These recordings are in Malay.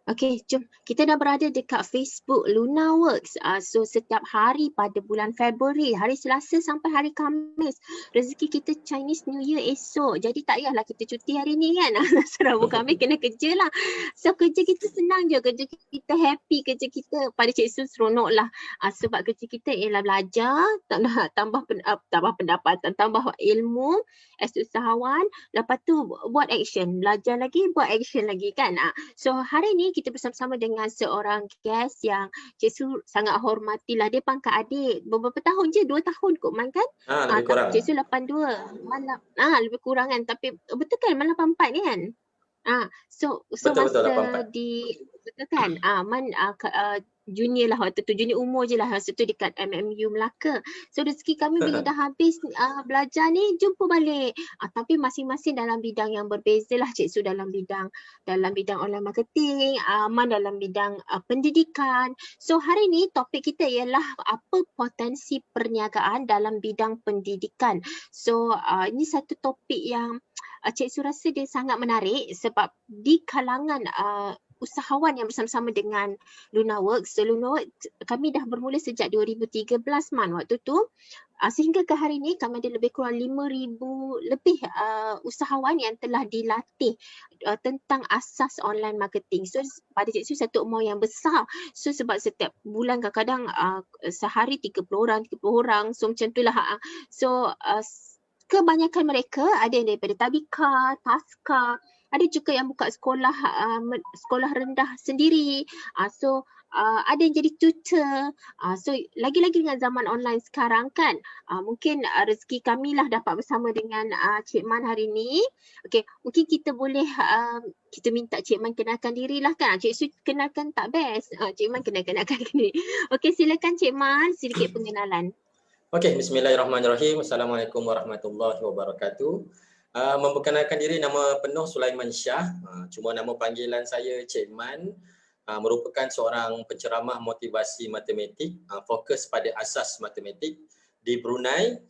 Okey, jom. Kita dah berada dekat Facebook Lunaworks. So setiap hari pada bulan Februari, hari Selasa sampai hari Khamis, rezeki kita Chinese New Year esok. Jadi tak payahlah kita cuti hari ni kan. Rabu Khamis kena kerja lah. So kerja kita senang je, kerja kita happy, kerja kita pada Cik Su seronok lah. Sebab kerja kita ialah belajar, tambah pendapatan, tambah ilmu as usahawan. Lepas tu buat action, belajar lagi, buat action lagi kan. So hari ni kita bersama-sama dengan seorang guest yang Cik Su sangat hormatilah. Dia pangkat adik. Beberapa tahun je, 2 tahun kot Man kan? Lebih kurang. Cik Su 82. Man lebih kurang kan. Tapi betul kan Man 84 ni kan? So Betul, masa 84. betul kan? Man junior lah waktu tu, junior umur je lah masa tu dekat MMU Melaka. So rezeki kami bila dah habis belajar ni jumpa balik. Tapi masing-masing dalam bidang yang berbeza lah. Cik Su dalam bidang online marketing, Man dalam bidang pendidikan. So hari ni topik kita ialah apa potensi perniagaan dalam bidang pendidikan. So ini satu topik yang Cik Su rasa dia sangat menarik sebab di kalangan usahawan yang bersama-sama dengan Lunaworks. So Lunaworks kami dah bermula sejak 2013 Man waktu tu. Sehingga ke hari ini kami ada lebih kurang 5,000 lebih usahawan yang telah dilatih tentang asas online marketing. So pada Cik Su satu umur yang besar. So sebab setiap bulan kadang-kadang sehari 30 orang. So macam itulah. So kebanyakan mereka ada yang daripada Tadika, Taska, ada juga yang buka sekolah rendah sendiri. So ada yang jadi tutor. So lagi-lagi dengan zaman online sekarang kan, mungkin rezeki kami lah dapat bersama dengan Cik Man hari ni. Okey, mungkin kita boleh kita minta Cik Man kenalkan diri lah kan. Cik Su kenalkan tak best. Cik Man kenalkan diri. Okey, silakan Cik Man sedikit pengenalan. Okey, bismillahirrahmanirrahim. Assalamualaikum warahmatullahi wabarakatuh. Memperkenalkan diri, nama penuh Sulaiman Shah. Cuma nama panggilan saya Cik Man. Merupakan seorang penceramah motivasi matematik, fokus pada asas matematik di Brunei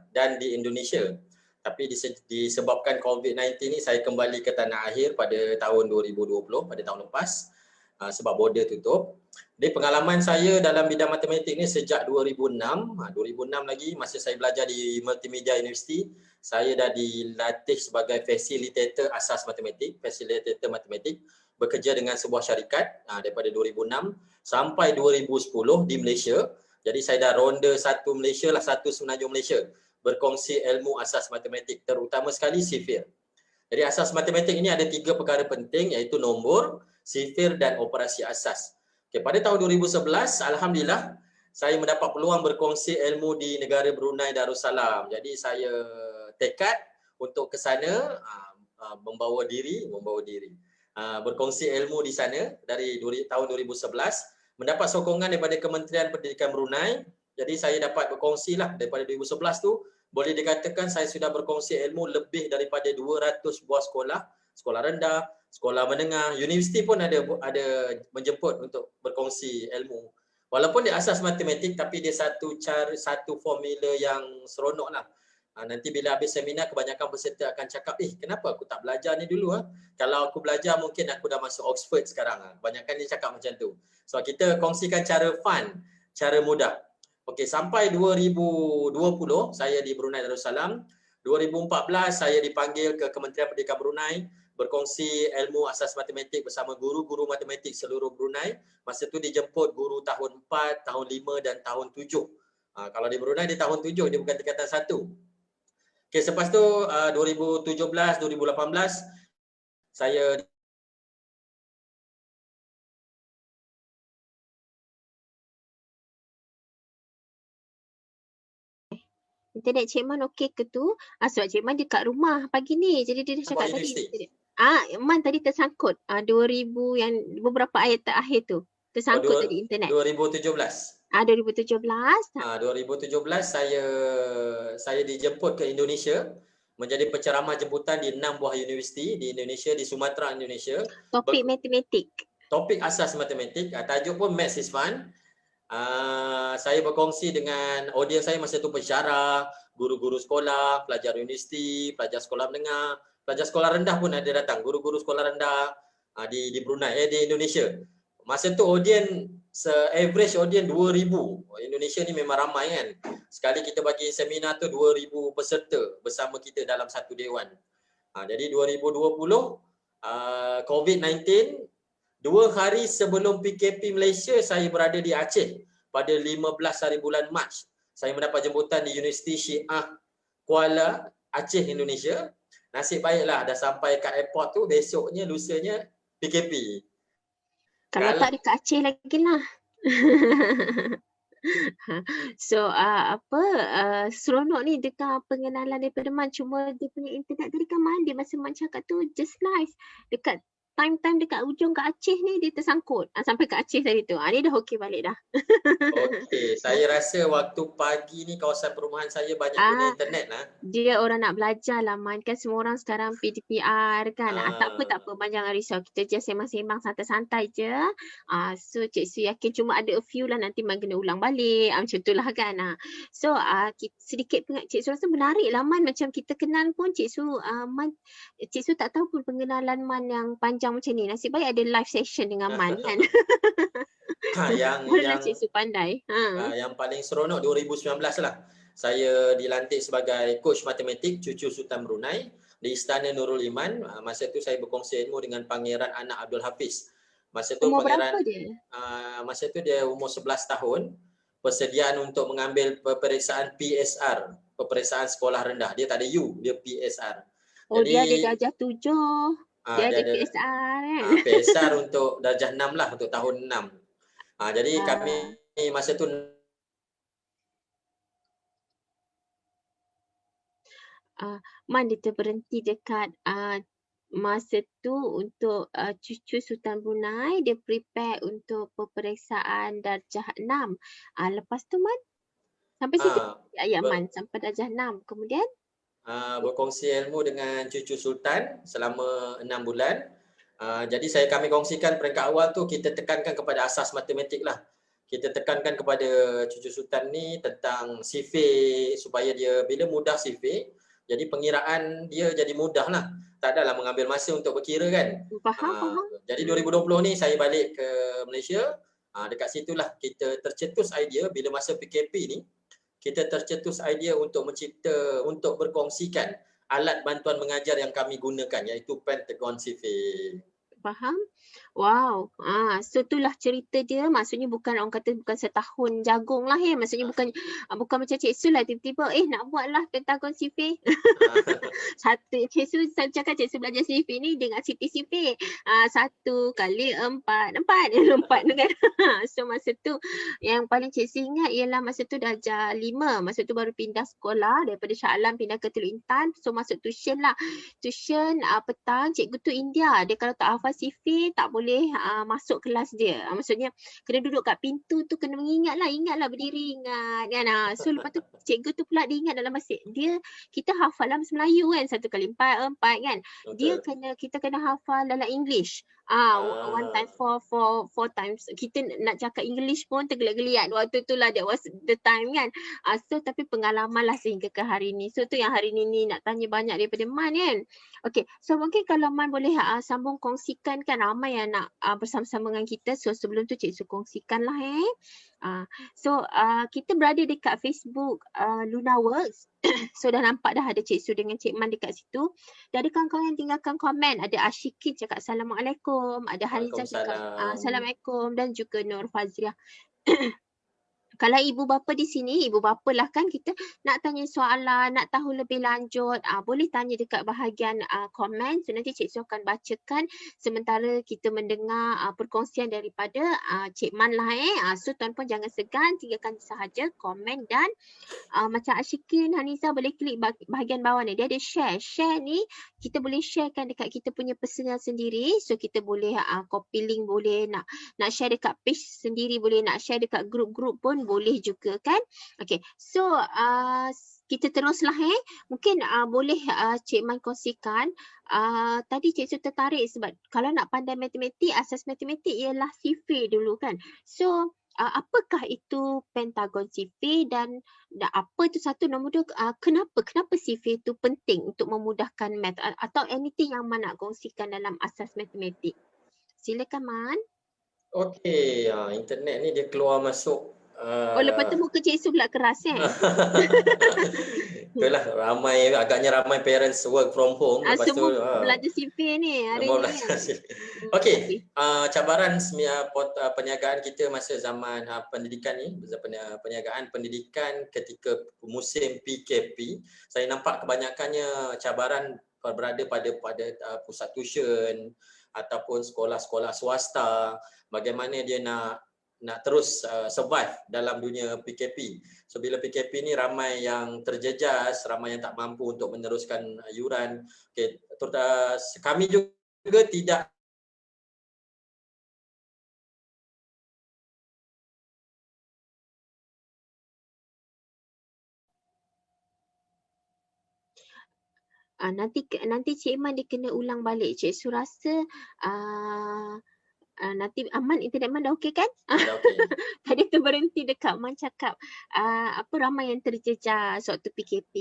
dan di Indonesia. Tapi disebabkan COVID-19 ni saya kembali ke tanah air pada tahun 2020, pada tahun lepas. Sebab border tutup. Jadi pengalaman saya dalam bidang matematik ni sejak 2006. 2006 lagi masa saya belajar di Multimedia University, saya dah dilatih sebagai facilitator asas matematik, facilitator matematik, bekerja dengan sebuah syarikat daripada 2006 sampai 2010 di Malaysia. Jadi saya dah ronda satu Malaysia lah, satu Semenanjung Malaysia, berkongsi ilmu asas matematik, terutama sekali sifir. Jadi asas matematik ini ada 3 perkara penting, iaitu nombor, sifir dan operasi asas. Okay, pada tahun 2011, Alhamdulillah, saya mendapat peluang berkongsi ilmu di negara Brunei Darussalam. Jadi saya tekad untuk ke sana, membawa diri, berkongsi ilmu di sana dari tahun 2011, mendapat sokongan daripada Kementerian Pendidikan Brunei. Jadi saya dapat berkongsi lah daripada 2011 tu, boleh dikatakan saya sudah berkongsi ilmu lebih daripada 200 buah sekolah rendah, sekolah menengah, universiti pun ada menjemput untuk berkongsi ilmu. Walaupun dia asas matematik, tapi dia satu formula yang seronok lah. Nanti bila habis seminar, kebanyakan peserta akan cakap, kenapa aku tak belajar ni dulu? Kalau aku belajar mungkin aku dah masuk Oxford sekarang. Kebanyakan dia cakap macam tu. So kita kongsikan cara fun, cara mudah. Okey, sampai 2020 saya di Brunei Darussalam. 2014 saya dipanggil ke Kementerian Pendidikan Brunei berkongsi ilmu asas matematik bersama guru-guru matematik seluruh Brunei. Masa tu dijemput guru tahun 4, tahun 5 dan tahun 7. Kalau di Brunei dia tahun 7, dia bukan tingkatan 1. Okey, selepas tu 2017, 2018 saya Internet Cik Man okey ke tu? Sebab Cik Man dekat rumah pagi ni. Jadi dia dah cakap tadi. Man tadi tersangkut. 2000 yang beberapa ayat terakhir tu. Tersangkut tadi internet. 2017. 2017. 2017 saya dijemput ke Indonesia menjadi penceramah jemputan di 6 buah universiti di Indonesia, di Sumatera, Indonesia. Topik matematik. Topik asas matematik. Tajuk pun Maths is Fun. Saya berkongsi dengan audiens saya masa tu pensyarah, guru-guru sekolah, pelajar universiti, pelajar sekolah menengah, pelajar sekolah rendah pun ada datang, guru-guru sekolah rendah, di Brunei, di Indonesia. Masa tu average audience 2,000. Indonesia ni memang ramai kan. Sekali kita bagi seminar tu 2,000 peserta bersama kita dalam satu dewan. Jadi 2020 COVID-19, 2 hari sebelum PKP Malaysia, saya berada di Aceh pada 15 hari bulan Mac. Saya mendapat jemputan di Universiti Syiah Kuala Aceh, Indonesia. Nasib baiklah dah sampai kat airport tu, besoknya lusanya PKP. Kalau tak dekat Aceh lagi lah. So seronok ni dengar pengenalan daripada Man. Cuma dia punya internet tadi kan Man, dia masa Man cakap tu just nice. Dekat time dekat ujung kat Aceh ni dia tersangkut. Sampai kat Aceh tadi tu. Ni dah okey balik dah. Okey, saya rasa waktu pagi ni kawasan perumahan saya banyak guna internet lah. Dia orang nak belajar lah Man, kan semua orang sekarang PDPR kan. Tak apa Man, jangan risau. Kita just sembang-sembang santai-santai je. So Cik Su yakin cuma ada a few lah nanti Man kena ulang balik. Macam tu lah kan. So sedikit Cik Su rasa menarik lah Man. Macam kita kenal pun Cik Su, Man, Cik Su tak tahu pun pengenalan Man yang panjang macam ni. Nasib baik ada live session dengan Man kan. yang Cik Su pandai. Yang paling seronok 2019 lah. Saya dilantik sebagai coach matematik cucu Sultan Brunei di Istana Nurul Iman. Masa tu saya berkongsi ilmu dengan Pangeran Anak Abdul Hafiz. Masa tu umur Pangeran berapa dia? Masa tu dia umur 11 tahun. Persediaan untuk mengambil peperiksaan PSR, peperiksaan sekolah rendah. Dia tak ada U, dia PSR. Jadi, dia ada darjah 7. Dia ada PSR kan? PSR untuk darjah 6 lah, untuk tahun 6. Jadi kami masa tu Man dia terberhenti dekat masa tu untuk cucu Sultan Brunei, dia prepare untuk peperiksaan darjah 6. Lepas tu Man, sampai situ ayat Man, sampai darjah 6. Kemudian berkongsi ilmu dengan cucu Sultan selama 6 bulan. Jadi kami kongsikan peringkat awal tu kita tekankan kepada asas matematik lah. Kita tekankan kepada cucu Sultan ni tentang sifir supaya dia bila mudah sifir, jadi pengiraan dia jadi mudah lah. Tak adalah mengambil masa untuk berkira kan. Faham. Jadi 2020 ni saya balik ke Malaysia. Dekat situlah kita tercetus idea bila masa PKP ni. Kita tercetus idea untuk untuk berkongsikan alat bantuan mengajar yang kami gunakan, iaitu Pentagon Sifir. Faham? Wow. So itulah cerita dia. Maksudnya bukan orang kata bukan setahun jagung lah ya. Maksudnya bukan macam Cik Su lah tiba-tiba nak buat lah Pentagon Sifir. Satu Cik Su cakap Cik Su belajar sifir ni dengan sifir-sifir. 1 kali 4 lompat tu kan. So masa tu yang paling Cik Su ingat ialah masa tu darjah 5. Masa tu baru pindah sekolah daripada Shah Alam pindah ke Teluk Intan. So masuk tuition lah. Tuition petang cikgu tu India. Dia kalau tak hafal sifir tak boleh masuk kelas dia. Maksudnya kena duduk kat pintu tu, kena ingatlah berdiri ingat kan. So lepas tu cikgu tu pula dia ingat dalam bahasa dia, kita hafal dalam Melayu kan 1 kali 4 kan. Dia kita kena hafal dalam English. 1 times 4 times. Kita nak cakap English pun tergelik-gelik waktu tu lah, that was the time kan. So tapi pengalaman lah sehingga ke hari ni. So tu yang hari ni nak tanya banyak daripada Man kan. Okay, so mungkin kalau Man boleh sambung kongsikan kan, ramai yang nak bersama-sama dengan kita. So sebelum tu Cik Su kongsikan lah So kita berada dekat Facebook Luna Works. So dah nampak dah ada Cik Su dengan Cik Man dekat situ. Dah ada kawan-kawan yang tinggalkan komen. Ada Ashikin cakap Assalamualaikum. Ada Harizah cakap Assalamualaikum. Dan juga Nur Fazriah. Kalau ibu bapa di sini, ibu bapa lah kan, kita nak tanya soalan, nak tahu lebih lanjut, boleh tanya dekat bahagian komen. So nanti Cik Su akan bacakan sementara kita mendengar perkongsian daripada Cik Man lah So tuan pun jangan segan, tinggalkan sahaja komen dan macam Ashikin, Haniza boleh klik bahagian bawah ni. Dia ada share. Share ni kita boleh sharekan dekat kita punya personal sendiri. So kita boleh copy link, boleh nak share dekat page sendiri, boleh nak share dekat grup-grup pun boleh juga kan. Okay, so kita teruslah mungkin boleh Cik Man kongsikan. Tadi Cik Su tertarik sebab kalau nak pandai matematik, asas matematik ialah sifir dulu kan. So apakah itu Pentagon sifir dan apa itu satu, nombor 2 kenapa sifir itu penting untuk memudahkan math atau anything yang Man nak kongsikan dalam asas matematik? Silakan Man. Okey, internet ni dia keluar masuk. Oh, lepas tu muka Cik Su pula keras Itulah agaknya ramai parents work from home, lepas tu semua belajar sipil ni hari semua ni belajar kan. Okey, Okey. cabaran perniagaan kita masa zaman pendidikan ni, perniagaan pendidikan ketika musim PKP, saya nampak kebanyakannya cabaran berada pada pusat tuition ataupun sekolah-sekolah swasta, bagaimana dia nak terus survive dalam dunia PKP. So bila PKP ni ramai yang terjejas, ramai yang tak mampu untuk meneruskan yuran. Okay. Kami juga tidak nanti Cik Man dia kena ulang balik. Cik Su rasa nanti Man, internet Man dah okey kan? Dah okey. Tadi tu berhenti dekat Man cakap apa ramai yang terjejas waktu PKP.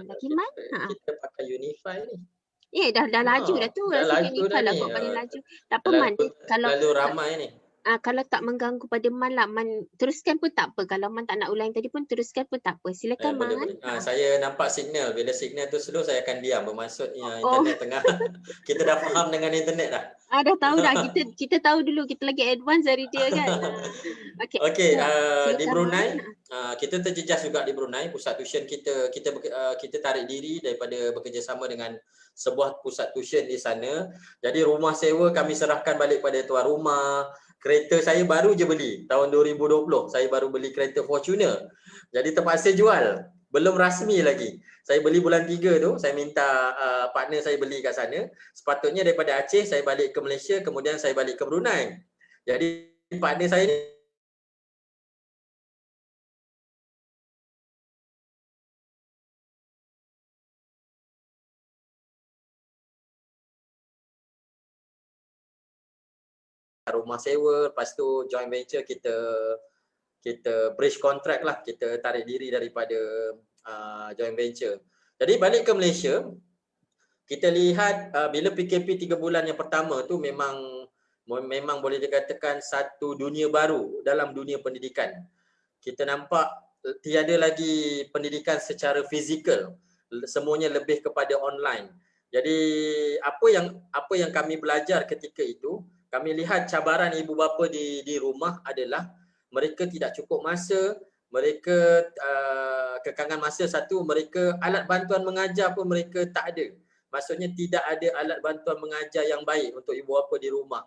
Lagi Man? Kita pakai Unify ni. Dah laju dah tu. Dah Rasa laju Unify dah lah ni. buat paling laju. Tak apa Man, Terlalu ramai ni. Kalau tak mengganggu pada Man lah, Man teruskan pun tak apa. Kalau Man tak nak ulang tadi pun teruskan pun tak apa. Silakan Man. Boleh. Saya nampak signal. Bila signal tu slow, saya akan diam. Bermaksud internet tengah. Kita dah faham dengan internet dah. Dah tahu dah. Kita tahu dulu. Kita lagi advance dari dia kan. Okey, di Brunei, kita terjejas juga di Brunei. Pusat tuition kita tarik diri daripada bekerjasama dengan sebuah pusat tuition di sana. Jadi rumah sewa kami serahkan balik pada tuan rumah. Kereta saya baru je beli tahun 2020. Saya baru beli kereta Fortuner. Jadi terpaksa jual. Belum rasmi lagi. Saya beli bulan 3 tu, saya minta partner saya beli kat sana. Sepatutnya daripada Aceh saya balik ke Malaysia, kemudian saya balik ke Brunei. Jadi partner saya ni rumah sewa, lepas tu joint venture kita bridge contract lah, kita tarik diri daripada joint venture. Jadi balik ke Malaysia, kita lihat bila PKP 3 bulan yang pertama tu memang boleh dikatakan satu dunia baru dalam dunia pendidikan. Kita nampak tiada lagi pendidikan secara fizikal, semuanya lebih kepada online. Jadi apa yang kami belajar ketika itu, kami lihat cabaran ibu bapa di rumah adalah mereka tidak cukup masa, mereka kekangan masa satu, mereka alat bantuan mengajar pun mereka tak ada. Maksudnya tidak ada alat bantuan mengajar yang baik untuk ibu bapa di rumah.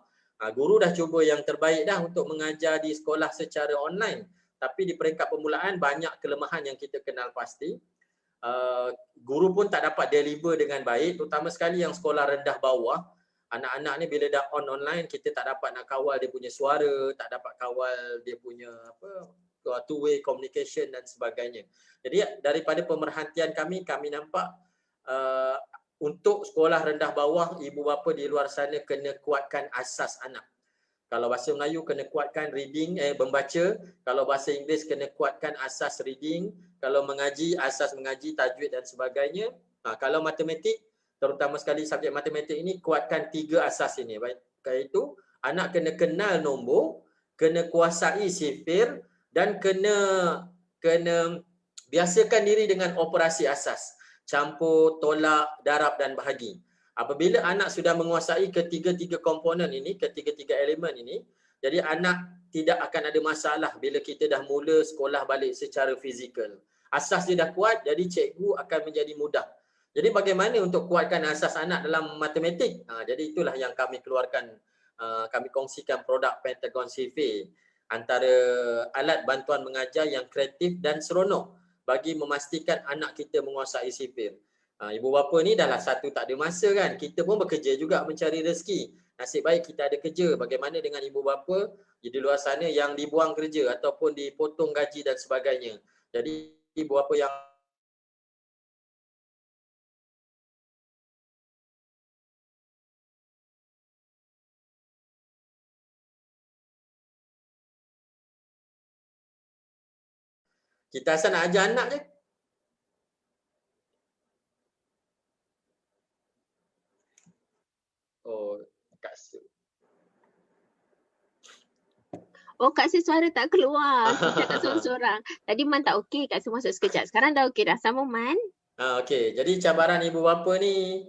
Guru dah cuba yang terbaik dah untuk mengajar di sekolah secara online. Tapi di peringkat permulaan banyak kelemahan yang kita kenal pasti. Guru pun tak dapat deliver dengan baik, terutama sekali yang sekolah rendah bawah. Anak-anak ni bila dah online, kita tak dapat nak kawal dia punya suara, tak dapat kawal dia punya two-way communication dan sebagainya. Jadi daripada pemerhatian kami nampak untuk sekolah rendah bawah, ibu bapa di luar sana kena kuatkan asas anak. Kalau bahasa Melayu kena kuatkan reading, membaca. Kalau bahasa Inggeris kena kuatkan asas reading. Kalau mengaji, asas mengaji, tajwid dan sebagainya. Kalau matematik, terutama sekali subjek matematik ini, kuatkan 3 asas ini. Baik, iaitu anak kena kenal nombor, kena kuasai sifir dan kena biasakan diri dengan operasi asas. Campur, tolak, darab dan bahagi. Apabila anak sudah menguasai ketiga-tiga komponen ini, ketiga-tiga elemen ini, jadi anak tidak akan ada masalah bila kita dah mula sekolah balik secara fizikal. Asas dia dah kuat, jadi cikgu akan menjadi mudah. Jadi bagaimana untuk kuatkan asas anak dalam matematik? Jadi itulah yang kami keluarkan, kami kongsikan produk Pentagon CV, antara alat bantuan mengajar yang kreatif dan seronok bagi memastikan anak kita menguasai sifir. Ibu bapa ni dah lah satu tak ada masa kan. Kita pun bekerja juga mencari rezeki. Nasib baik kita ada kerja. Bagaimana dengan ibu bapa di luar sana yang dibuang kerja ataupun dipotong gaji dan sebagainya. Jadi ibu bapa yang kita asal nak ajar anak je. Oh, kat Oh, Kak Su suara tak keluar. Cakap seorang-seorang. Tadi Man tak okey, Kak Su masuk sekejap. Sekarang dah okey dah. Sama Man. Okey, jadi cabaran ibu bapa ni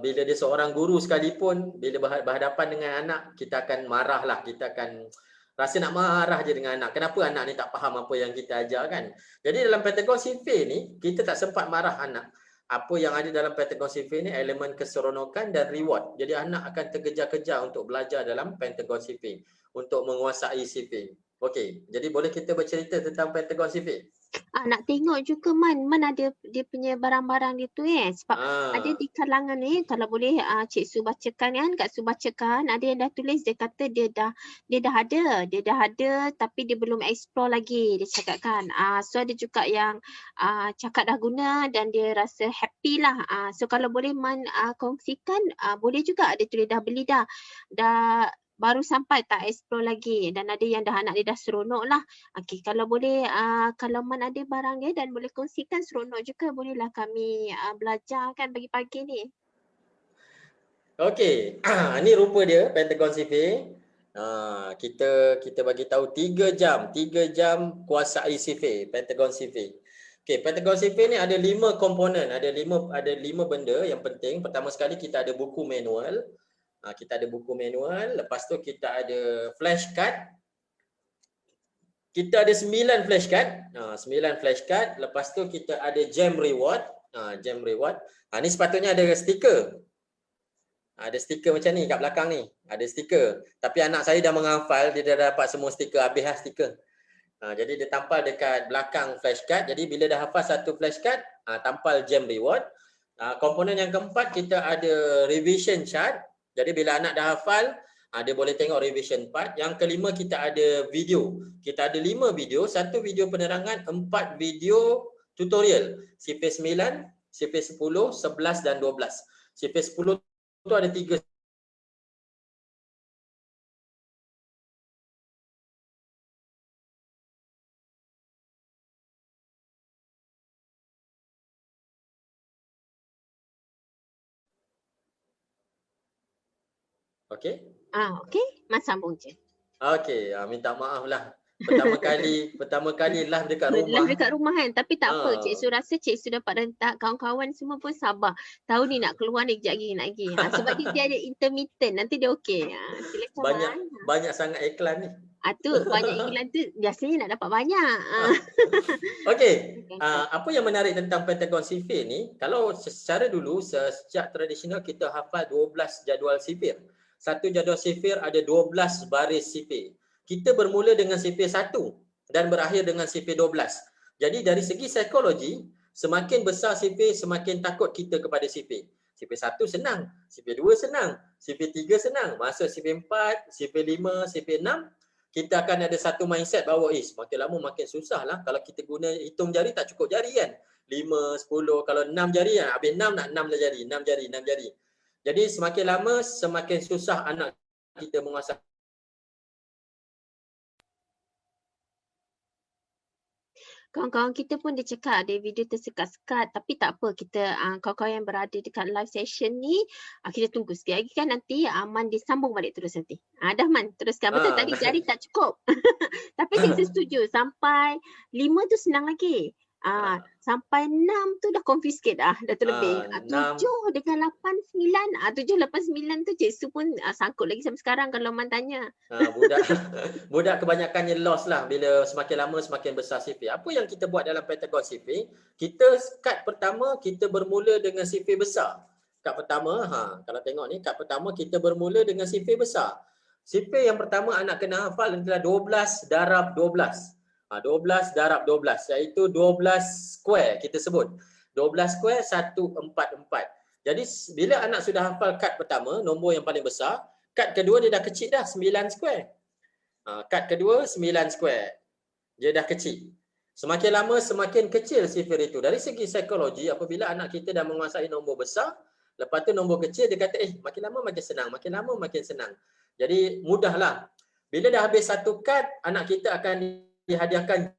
bila dia seorang guru sekalipun, bila berhadapan dengan anak, kita akan marah lah, kita akan rasa nak marah je dengan anak. Kenapa anak ni tak faham apa yang kita ajar kan? Jadi dalam Pentagon Sifir ni, kita tak sempat marah anak. Apa yang ada dalam Pentagon Sifir ni, elemen keseronokan dan reward. Jadi anak akan terkejar-kejar untuk belajar dalam Pentagon Sifir, untuk menguasai Sifir. Okey, jadi boleh kita bercerita tentang Pentagon Sifir? Nak tengok juga Man ada dia punya barang-barang dia tu sebab ada di kalangan ni kalau boleh Cik Su bacakan kan, Kak Su bacakan, ada yang dah tulis dia kata dia dah ada tapi dia belum explore lagi dia cakap kan. So ada juga yang cakap dah guna dan dia rasa happy lah. So kalau boleh Man kongsikan, boleh juga dia tulis dah beli dah baru sampai tak explore lagi dan ada yang dah anak dia dah seronok lah. Okey, kalau boleh kalau Man ada barang dia dan boleh kongsikan seronok juga, bolehlah kami belajar kan pagi-pagi ni. Okey, ni rupa dia Pentagon Sifir. Kita bagi tahu 3 jam kuasai Sifir, Pentagon Sifir. Okey, Pentagon Sifir ni ada 5 komponen, ada 5 benda yang penting. Pertama sekali kita ada buku manual. Lepas tu kita ada flashcard. Kita ada 9 flashcard. 9 flashcard. Lepas tu kita ada jam reward. Ni sepatutnya ada stiker. Ada stiker macam ni kat belakang ni. Ada stiker. Tapi anak saya dah menghafal, dia dah dapat semua stiker, habis lah stiker. Jadi dia tampal dekat belakang flashcard. Jadi bila dah hafal satu flashcard, tampal jam reward. Komponen yang keempat kita ada revision chart. Jadi bila anak dah hafal, dia boleh tengok revision part. Yang kelima kita ada video. Kita ada 5 video, 1 video penerangan, 4 video tutorial. CP9, CP10, 11 dan 12. CP10 tu ada 3 okey. Okey, Man sambung je. Okey, minta maaf lah. Pertama kali live dekat rumah. Live dekat rumah kan, tapi tak apa. Cik Su rasa Cik Su dapat rentak, kawan-kawan semua pun sabar. Tahu ni nak keluar ni kejap lagi nak pergi. Sebab dia ada intermittent, nanti dia okey. Silakan Banyak sangat iklan ni. Tu banyak iklan tu biasanya nak dapat banyak. Okey, apa yang menarik tentang Pentagon Sifir ni, kalau secara dulu sejak tradisional kita hafal 12 jadual sifir. Satu jadual sifir ada 12 baris sifir. Kita bermula dengan sifir 1 dan berakhir dengan sifir 12. Jadi dari segi psikologi, semakin besar sifir, semakin takut kita kepada sifir. Sifir 1 senang, sifir 2 senang, sifir 3 senang. Masuk sifir 4, sifir 5, sifir 6, kita akan ada satu mindset bahawa semakin lama makin susah lah. Kalau kita guna hitung jari tak cukup jari kan. 5, 10, kalau 6 jari kan. Habis 6 nak 6 jari, 6 jari, 6 jari. Jadi semakin lama semakin susah anak kita menguasai. Kawan-kawan kita pun dia cakap ada video tersekat-sekat tapi tak apa, kita kawan-kawan yang berada dekat live session ni kita tunggu sikit lagi kan nanti Man disambung balik terus nanti. Dah Man teruskan. Betul tadi jari tak cukup. Tapi saya setuju sampai 5 tu senang lagi. Sampai 6 tu dah confiscate dah terlebih. 7 dengan 8, 9. 7, 8, 9 tu Cik Su pun sangkut lagi sampai sekarang kalau Man tanya. Budak kebanyakannya lost lah bila semakin lama semakin besar sifir. Apa yang kita buat dalam Pentagon sifir, kita kad pertama kita bermula dengan sifir besar. Kad pertama, kalau tengok ni, kad pertama kita bermula dengan sifir besar. Sifir yang pertama anak kena hafal adalah 12 darab 12. 12 darab 12 iaitu 12 square kita sebut. 12 square 144. Jadi bila anak sudah hafal kad pertama, nombor yang paling besar, kad kedua dia dah kecil dah 9 square. Kad kedua 9 square. Dia dah kecil. Semakin lama semakin kecil sifir itu. Dari segi psikologi apabila anak kita dah menguasai nombor besar, lepas tu nombor kecil dia kata makin lama makin senang, makin lama makin senang. Jadi mudahlah. Bila dah habis satu kad, anak kita akan dihadiahkan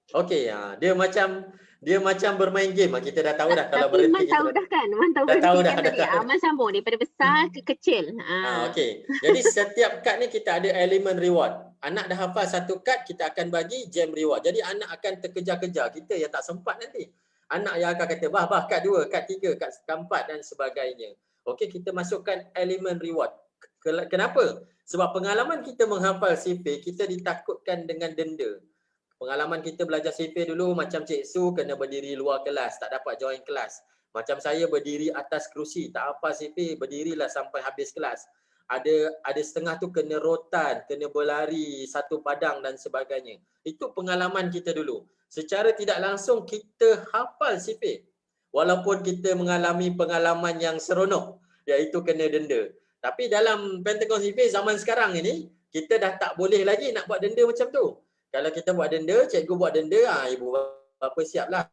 Okey, dia macam bermain game. Kita dah tahu dah kalau Tapi berhenti Man kita tahu dah kan? Man tahu dah tahu berhenti dah, kan dah tadi? tahu. Man sambung daripada besar ke kecil. Okey. Jadi setiap kad ni kita ada elemen reward. Anak dah hafal satu kad, kita akan bagi gem reward. Jadi anak akan terkejar-kejar. Kita yang tak sempat nanti. Anak yang akan kata, bah, kad 2, kad 3, kad 4 dan sebagainya. Okey, kita masukkan elemen reward. Kenapa? Sebab pengalaman kita menghafal sifir, kita ditakutkan dengan denda. Pengalaman kita belajar sifir dulu macam Cik Su kena berdiri luar kelas, tak dapat join kelas. Macam saya berdiri atas kerusi, tak apa sifir, berdirilah sampai habis kelas. Ada setengah tu kena rotan, kena berlari satu padang dan sebagainya. Itu pengalaman kita dulu. Secara tidak langsung kita hafal sifir. Walaupun kita mengalami pengalaman yang seronok, iaitu kena denda. Tapi dalam Pentagon sifir zaman sekarang ini, kita dah tak boleh lagi nak buat denda macam tu. Kalau kita buat denda, cikgu buat denda, ibu bapa siaplah.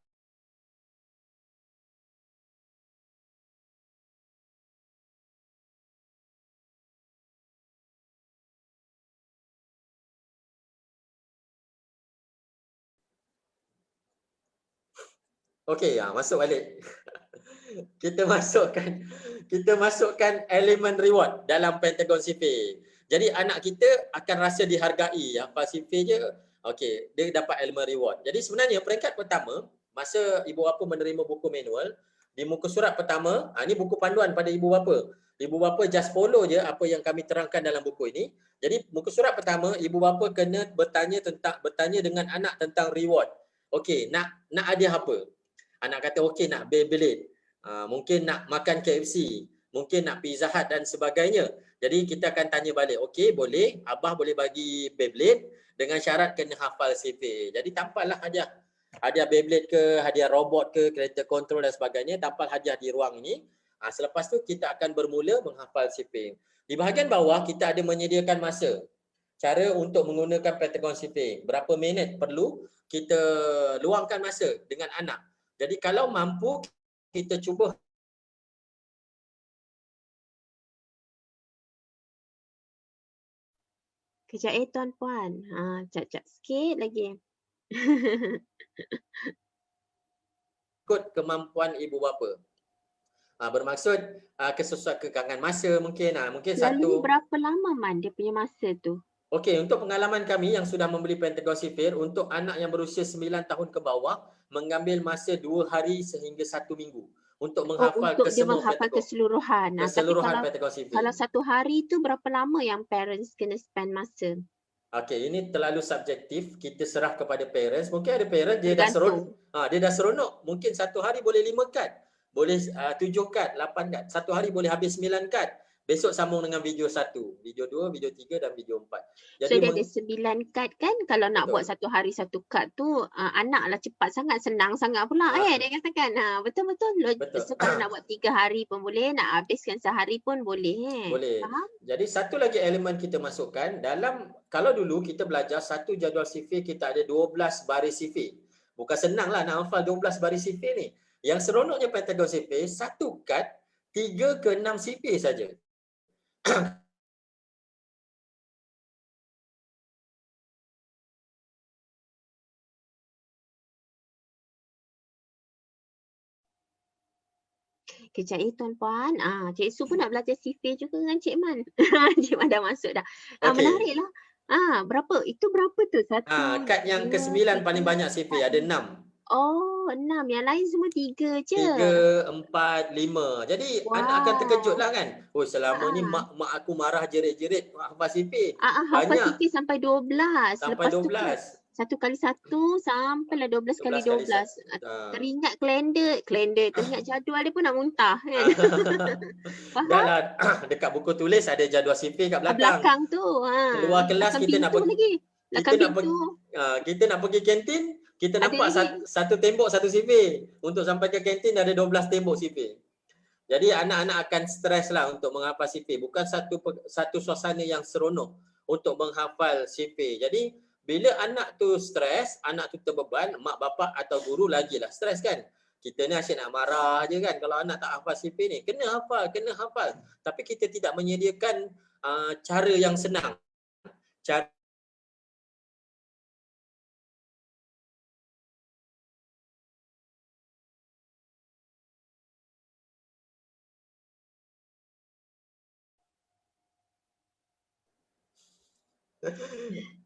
Okey, masuk balik. kita masukkan elemen reward dalam Pentagon sifir. Jadi anak kita akan rasa dihargai, hafal sifir je. Okey, dia dapat elemen reward. Jadi sebenarnya peringkat pertama, masa ibu bapa menerima buku manual, di muka surat pertama, ini buku panduan pada ibu bapa. Ibu bapa just follow je apa yang kami terangkan dalam buku ini. Jadi muka surat pertama, ibu bapa kena bertanya dengan anak tentang reward. Okey, nak hadiah apa? Anak kata okey nak Beyblade. Mungkin nak makan KFC, mungkin nak Pizza Hut dan sebagainya. Jadi kita akan tanya balik, okey boleh, abah boleh bagi Beyblade dengan syarat kena hafal sifir. Jadi tampallah hadiah Beyblade ke, hadiah robot ke, kereta kontrol dan sebagainya, tampal hadiah di ruang ini. Selepas tu kita akan bermula menghafal sifir. Di bahagian bawah kita ada menyediakan masa. Cara untuk menggunakan Pentagon sifir. Berapa minit perlu kita luangkan masa dengan anak. Jadi kalau mampu kita cuba. Kejap tuan-puan. Jap sikit lagi. Ikut kemampuan ibu bapa. Bermaksud kesesuaian kekangan masa mungkin. Mungkin Selalunya satu. berapa lama Man dia punya masa tu? Okey, untuk pengalaman kami yang sudah membeli Pentagon sifir, untuk anak yang berusia 9 tahun ke bawah, mengambil masa 2 hari sehingga 1 minggu untuk menghafal Untuk dia kesemua menghafal Pentagon. keseluruhan. Tapi Pentagon sifir. kalau satu hari tu berapa lama yang parents kena spend masa? Okey, ini terlalu subjektif. Kita serah kepada parents. Mungkin ada parents dia dah seronok. Mungkin satu hari boleh 5 kad. Boleh 7 kad, 8 kad. Satu hari boleh habis 9 kad. Besok sambung dengan video 1, video 2, video 3 dan video 4. Jadi dia ada 9 kad kan. Kalau nak buat satu hari satu kad tu, anak lah cepat sangat, senang sangat pula dia katakan. Betul-betul. So kalau nak buat 3 hari pun boleh, nak habiskan sehari pun boleh. Boleh. Faham? Jadi satu lagi elemen kita masukkan dalam, kalau dulu kita belajar satu jadual sifir kita ada 12 baris sifir. Bukan senang lah nak hafal 12 baris sifir ni. Yang seronoknya Pentagon sifir, satu kad 3 ke 6 sifir saja. Kejap tuan-puan. Cik Su pun nak belajar sifir juga dengan Cik Man. Cik Man dah masuk dah. Menariklah. Berapa? Itu berapa tu? Satu. Kad yang ke-9 paling banyak sifir, ada 6. Oh, 6. Yang lain semua 3 je. 3, 4, 5. Jadi anak akan terkejut lah kan. Oh selama ni mak aku marah jerit-jerit hafal sifir. Hafal sifir sampai 12. Sampai 12. Satu kali satu sampailah 12 kali 12. Teringat kalender. Teringat jadual dia pun nak muntah kan. Faham? Dah lah, dekat buku tulis ada jadual sifir kat belakang. Belakang tu. Keluar kelas kita nak pergi. Kita nak pergi kantin, kita nampak satu tembok satu sifir. Untuk sampai ke kantin ada 12 tembok sifir. Jadi anak-anak akan stres lah untuk menghafal sifir. Bukan satu suasana yang seronok untuk menghafal sifir. Jadi bila anak tu stres, anak tu terbeban, mak bapak atau guru lagilah stres kan. Kita ni asyik nak marah je kan kalau anak tak hafal sifir ni. Kena hafal. Tapi kita tidak menyediakan cara yang senang. Cara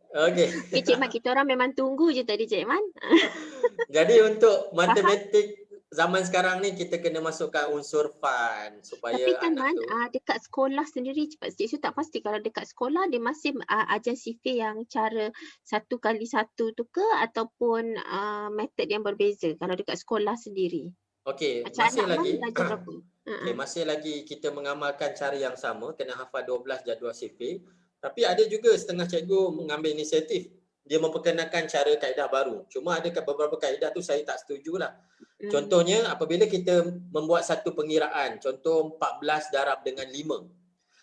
Okey. Okay, Cik Man, kita orang memang tunggu je tadi Cik Man. Jadi untuk matematik zaman sekarang ni kita kena masukkan unsur fun supaya Tapi kan anak Man, tu dekat sekolah sendiri Cik Su tak pasti kalau dekat sekolah dia masih ajar sifir yang cara 1x1 tu ke ataupun metod yang berbeza kalau dekat sekolah sendiri. okey, Macam masih anak Man lagi belajar berapa? okey, masih lagi kita mengamalkan cara yang sama, kena hafal 12 jadual sifir. Tapi ada juga setengah cikgu mengambil inisiatif. Dia memperkenalkan cara kaedah baru. Cuma ada beberapa kaedah tu saya tak setujulah. Contohnya apabila kita membuat satu pengiraan, contoh 14 darab dengan 5.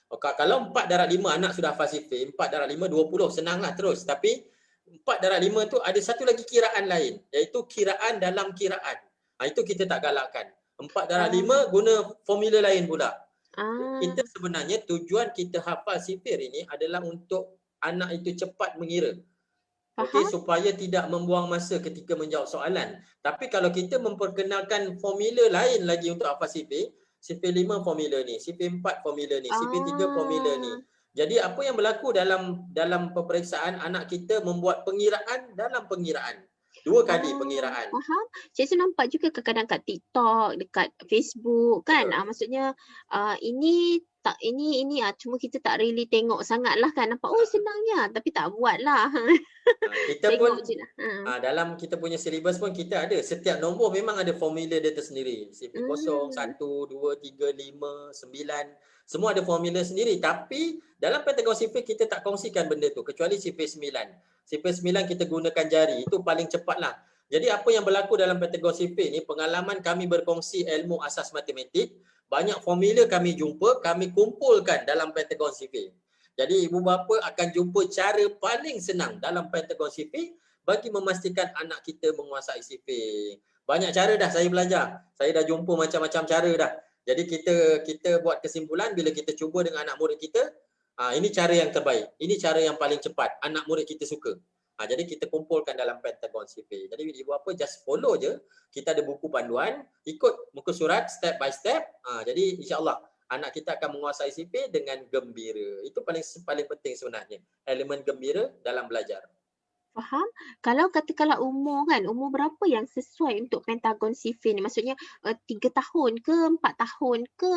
Okay, kalau 4 darab 5 anak sudah hafal sifir, 4 darab 5 20, senanglah terus. Tapi 4 darab 5 tu ada satu lagi kiraan lain, iaitu kiraan dalam kiraan. Itu kita tak galakkan. 4 darab 5 guna formula lain pula. Kita sebenarnya tujuan kita hafal sifir ini adalah untuk anak itu cepat mengira. Okey, supaya tidak membuang masa ketika menjawab soalan. Tapi kalau kita memperkenalkan formula lain lagi untuk hafal sifir, sifir 5 formula ni, sifir 4 formula ni, sifir 3 formula ni. Jadi apa yang berlaku dalam peperiksaan, anak kita membuat pengiraan dalam pengiraan. 2 kali pengiraan. Faham. Saya nampak juga kadang-kadang kat TikTok, dekat Facebook kan. Maksudnya ini tak ini cuma kita tak really tengok sangatlah kan. Nampak senangnya tapi tak buatlah. Kita pun dalam kita punya silibus pun kita ada setiap nombor memang ada formula dia tersendiri. Sifir 0, 1, 2, 3, 5, 9. Semua ada formula sendiri. Tapi dalam pentagon sifir kita tak kongsikan benda tu kecuali sifir 9. Sifir 9 kita gunakan jari. Itu paling cepatlah. Jadi apa yang berlaku dalam pentagon sifir ni, pengalaman kami berkongsi ilmu asas matematik, banyak formula kami jumpa, kami kumpulkan dalam pentagon sifir. Jadi ibu bapa akan jumpa cara paling senang dalam pentagon sifir bagi memastikan anak kita menguasai sifir. Banyak cara dah saya belajar. Saya dah jumpa macam-macam cara dah. Jadi kita buat kesimpulan bila kita cuba dengan anak murid kita, ini cara yang terbaik. Ini cara yang paling cepat. Anak murid kita suka. Jadi kita kumpulkan dalam pentagon sifir. Jadi ibu bapa just follow je. Kita ada buku panduan, ikut muka surat step by step. Jadi insya-Allah anak kita akan menguasai sifir dengan gembira. Itu paling penting sebenarnya. Elemen gembira dalam belajar. Faham. Kalau katakanlah umur kan, umur berapa yang sesuai untuk pentagon sifir ni? Maksudnya 3 tahun ke, 4 tahun ke?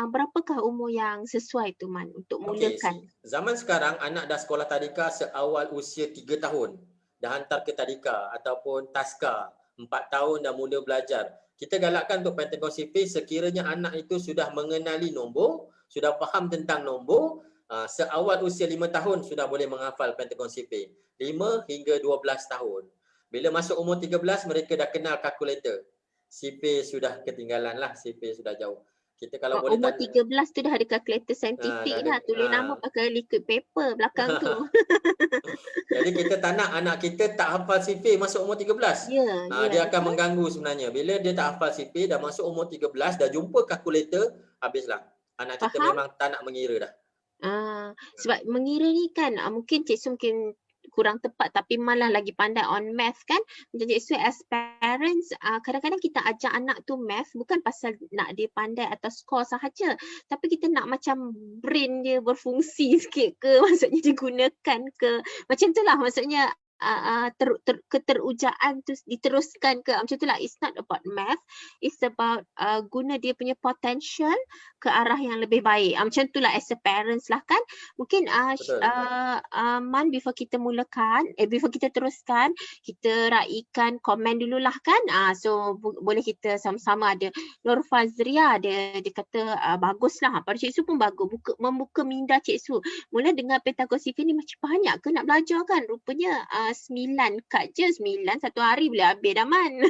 Berapakah umur yang sesuai tu Man untuk mulakan? Zaman sekarang anak dah sekolah tadika seawal usia 3 tahun. Dah hantar ke tadika ataupun taska. 4 tahun dah mula belajar. Kita galakkan untuk pentagon sifir sekiranya anak itu sudah mengenali nombor, sudah faham tentang nombor, seawal usia 5 tahun sudah boleh menghafal pentagon sifir. 5 hingga 12 tahun. Bila masuk umur 13 mereka dah kenal kalkulator. Sifir sudah ketinggalan lah, sifir sudah jauh. Kita kalau boleh umur 13 tu dah ada kalkulator saintifik dah. Tulis nama pakai liquid paper belakang tu. Jadi kita tak nak anak kita tak hafal sifir masuk umur 13. Dia akan mengganggu sebenarnya. Bila dia tak hafal sifir dah masuk umur 13, dah jumpa kalkulator, habislah. Anak kita memang tak nak mengira dah. Sebab mengira ni kan mungkin Cik Su mungkin kurang tepat tapi malah lagi pandai on math kan. Macam Cik Su as parents kadang-kadang kita ajar anak tu math bukan pasal nak dia pandai atas skor sahaja, tapi kita nak macam brain dia berfungsi sikit ke, maksudnya digunakan ke, macam tu lah maksudnya keterujaan tu diteruskan ke, macam tu lah. It's not about math, it's about guna dia punya potential ke arah yang lebih baik. Macam tu lah as a parents lah kan. Mungkin Man before kita mulakan, before kita teruskan, kita raikan komen dululah kan. So boleh kita sama-sama. Ada Nur Fazria, dia kata baguslah. Pada Cik Su pun bagus, membuka minda Cik Su. Mula dengar pentagon sifir ni macam banyak ke nak belajar kan. Rupanya 9 kad je, 9 satu hari boleh habis dah Man.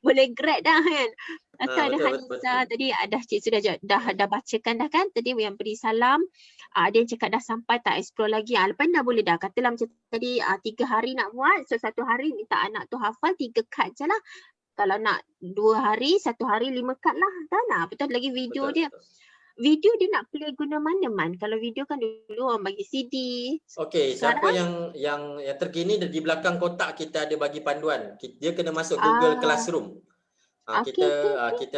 Boleh grad dah kan. Atau ada Hanisa tadi ada Cik Su dah bacakan dah kan. Tadi yang beri salam. Ada yang cakap dah sampai tak explore lagi. Lepas dah boleh dah. Katalah macam tadi 3 hari nak buat. So 1 hari minta anak tu hafal 3 kad je lah. Kalau nak 2 hari, 1 hari 5 kad lah. Dah nak. Betul lagi video dia. Video dia nak play guna mana Man? Kalau video kan dulu orang bagi CD. Okey, siapa yang terkini di belakang kotak kita ada bagi panduan. Dia kena masuk Google Classroom. Okey, okey, okey.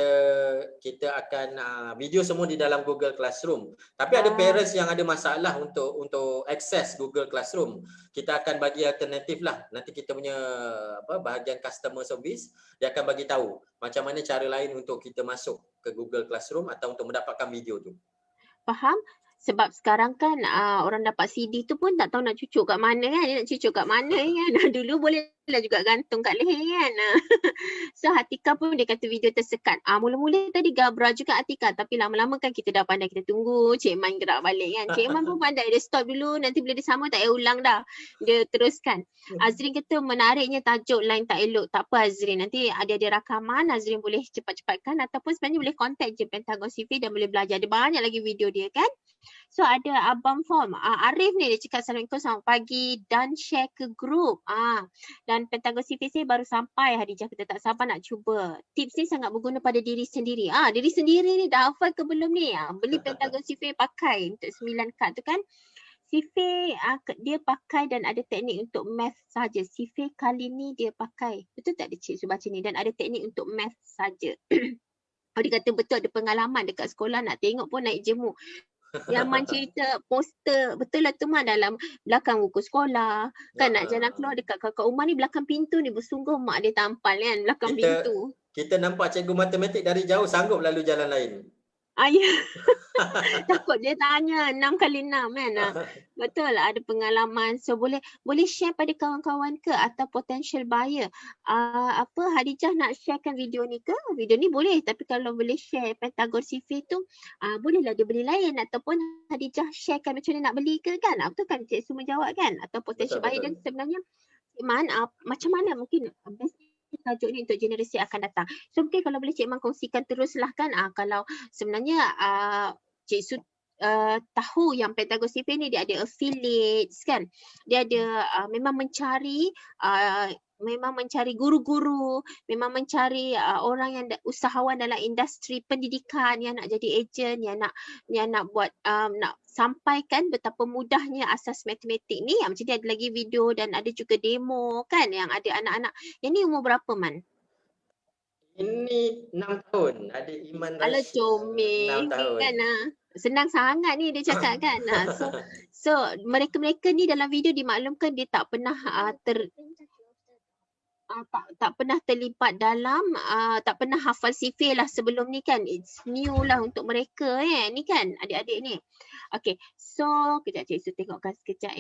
Kita akan video semua di dalam Google Classroom. Tapi ada parents yang ada masalah untuk akses Google Classroom. Kita akan bagi alternatif lah. Nanti kita punya bahagian customer service dia akan bagi tahu macam mana cara lain untuk kita masuk ke Google Classroom atau untuk mendapatkan video tu. Faham? Sebab sekarang kan orang dapat CD tu pun tak tahu nak cucuk kat mana kan. Dia nak cucuk kat mana kan. Dulu boleh lah juga gantung kat leher kan. So Atika pun dia kata video tersekat. Mula-mula tadi gabra juga Atika. Tapi lama-lama kan kita dah pandai, kita tunggu Cik Man gerak balik kan. Cik Man pun pandai, dia stop dulu. Nanti bila dia sama tak payah ulang dah. Dia teruskan. Azrin kata menariknya tajuk line tak elok. Tak apa Azrin. Nanti ada rakaman. Azrin boleh cepat-cepatkan. Ataupun sebenarnya boleh contact je Pentagon CV dan boleh belajar. Ada banyak lagi video dia kan. So ada Abang Form. Arif ni dia cakap Assalamualaikum, selamat pagi dan share ke grup. Dan Pentagon CVC baru sampai. Hadijah kita tak sabar nak cuba. Tips ni sangat berguna pada diri sendiri. Diri sendiri ni dah hafal ke belum ni? Beli Pentagon CV pakai untuk 9 kad tu kan. CV dia pakai dan ada teknik untuk math saja. CV kali ni dia pakai. Betul tak dia Cik baca ni? Dan ada teknik untuk math saja. Dia kata betul ada pengalaman dekat sekolah nak tengok pun naik jemur. Yang Man cerita poster, betul lah tu Man dalam belakang buku sekolah. Kan nak jalan keluar dekat kakak Umar ni belakang pintu ni bersungguh mak dia tampal kan belakang pintu. Kita nampak cikgu matematik dari jauh sanggup lalu jalan lain. Ya. Takut dia tanya 6 kali 6 kan. Betul lah ada pengalaman. So boleh share pada kawan-kawan ke atau potential buyer. Hadijah nak sharekan video ni ke? Video ni boleh, tapi kalau boleh share Pentagon CV tu bolehlah dia beli lain ataupun Hadijah sharekan macam mana nak beli ke kan. Betul kan Cik Su menjawab kan? Atau potential buyer dan sebenarnya macam mana mungkin best tajuk ni untuk generasi akan datang. So mungkin kalau boleh Cik Man kongsikan teruslah kan. Kalau sebenarnya Cik Su tahu yang Pentagon CV ni dia ada affiliates kan. Dia ada memang mencari guru-guru, memang mencari orang yang usahawan dalam industri pendidikan yang nak jadi ejen, yang nak buat nak sampaikan betapa mudahnya asas matematik ni. Macam dia ada lagi video dan ada juga demo kan yang ada anak-anak. Yang ni umur berapa Man? Ini 6 tahun. Ada Iman Alah Rashid 6 comel tahun. kan. Senang sangat ni dia cakap kan. So mereka-mereka ni dalam video dimaklumkan dia tak pernah tak pernah terlibat dalam tak pernah hafal CV lah sebelum ni kan. It's new lah untuk mereka ni kan adik-adik ni. Okay, so kejap Cik Su tengokkan sekejap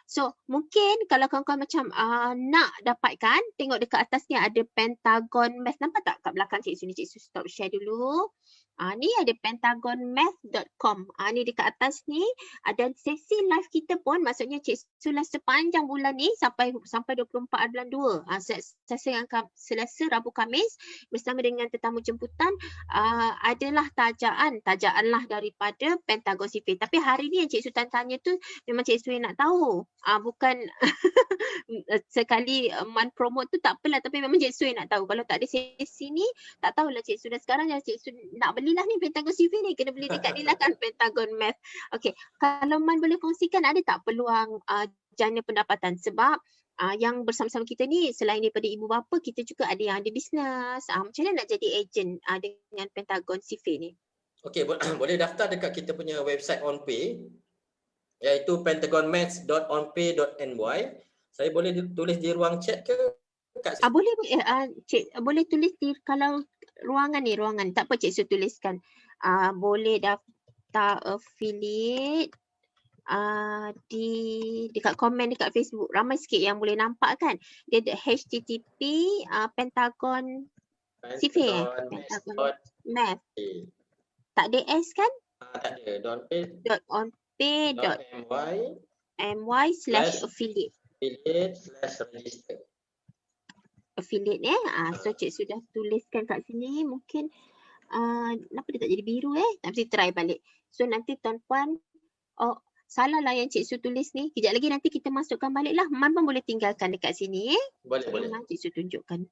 So mungkin kalau kawan-kawan macam nak dapatkan, tengok dekat atas ni ada Pentagon Math. Nampak tak kat belakang Cik Su ni? Cik Su stop share dulu. Ni ada pentagonmath.com. Ni dekat atas ni ada sesi live kita pun, maksudnya Cik Su live sepanjang bulan ni sampai 24 bulan 2. Sesi yang Selasa, Rabu, Khamis bersama dengan tetamu jemputan adalah tajaan lah daripada Pentagon CV. Tapi hari ni yang Cik Su tanya tu memang Cik Su yang nak tahu. Bukan sekali Man promote tu tak apalah, tapi memang Cik Su yang nak tahu. Kalau tak ada sesi ni tak tahulah Cik Su. Dan sekarang yang Cik Su nak belilah ni Pentagon CV ni, kena beli dekat ni lah kan Pentagon Math. Okay, kalau Man boleh kongsikan ada tak peluang jana pendapatan? Sebab yang bersama-sama kita ni selain daripada ibu bapa, kita juga ada yang ada bisnes. Macam mana nak jadi ejen dengan Pentagon CV ni? Okey, boleh daftar dekat kita punya website OnPay, iaitu pentagonmaths.onpay.ny. Saya boleh tulis di ruang chat ke? Boleh Cik, boleh tulis di kalau ruangan tak apa Cik Su tuliskan. Boleh daftar affiliate dekat komen dekat Facebook. Ramai sikit yang boleh nampak kan. Dia ada HTTP Pentagon CV Pentagon Math. Tak ada S kan? Tak ada. onpay.my/affiliate. Affiliate/register. Affiliate so Cik sudah tuliskan kat sini. Mungkin kenapa dia tak jadi biru Nanti try balik. So nanti tuan-puan, salah lah yang Cik Su tulis ni. Kejap lagi nanti kita masukkan balik lah. Man pun boleh tinggalkan dekat sini Boleh. Cik Su tunjukkan.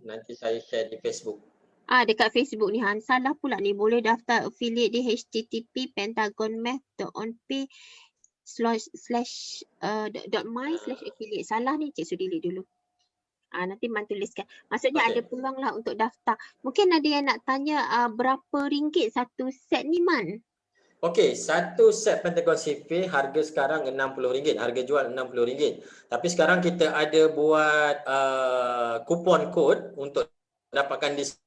Nanti saya share di Facebook. Dekat Facebook ni salah pula ni. Boleh daftar affiliate di http pentagonmath.onpay/my/affiliate. Salah ni Cik Su delete dulu. Nanti Man tuliskan. Maksudnya ada Okey. peluang lah untuk daftar. Mungkin ada yang nak tanya berapa ringgit satu set ni Man? Okey, satu set Pentagon CP harga sekarang RM60, harga jual RM60. Tapi sekarang kita ada buat kupon kod untuk dapatkan diskaun.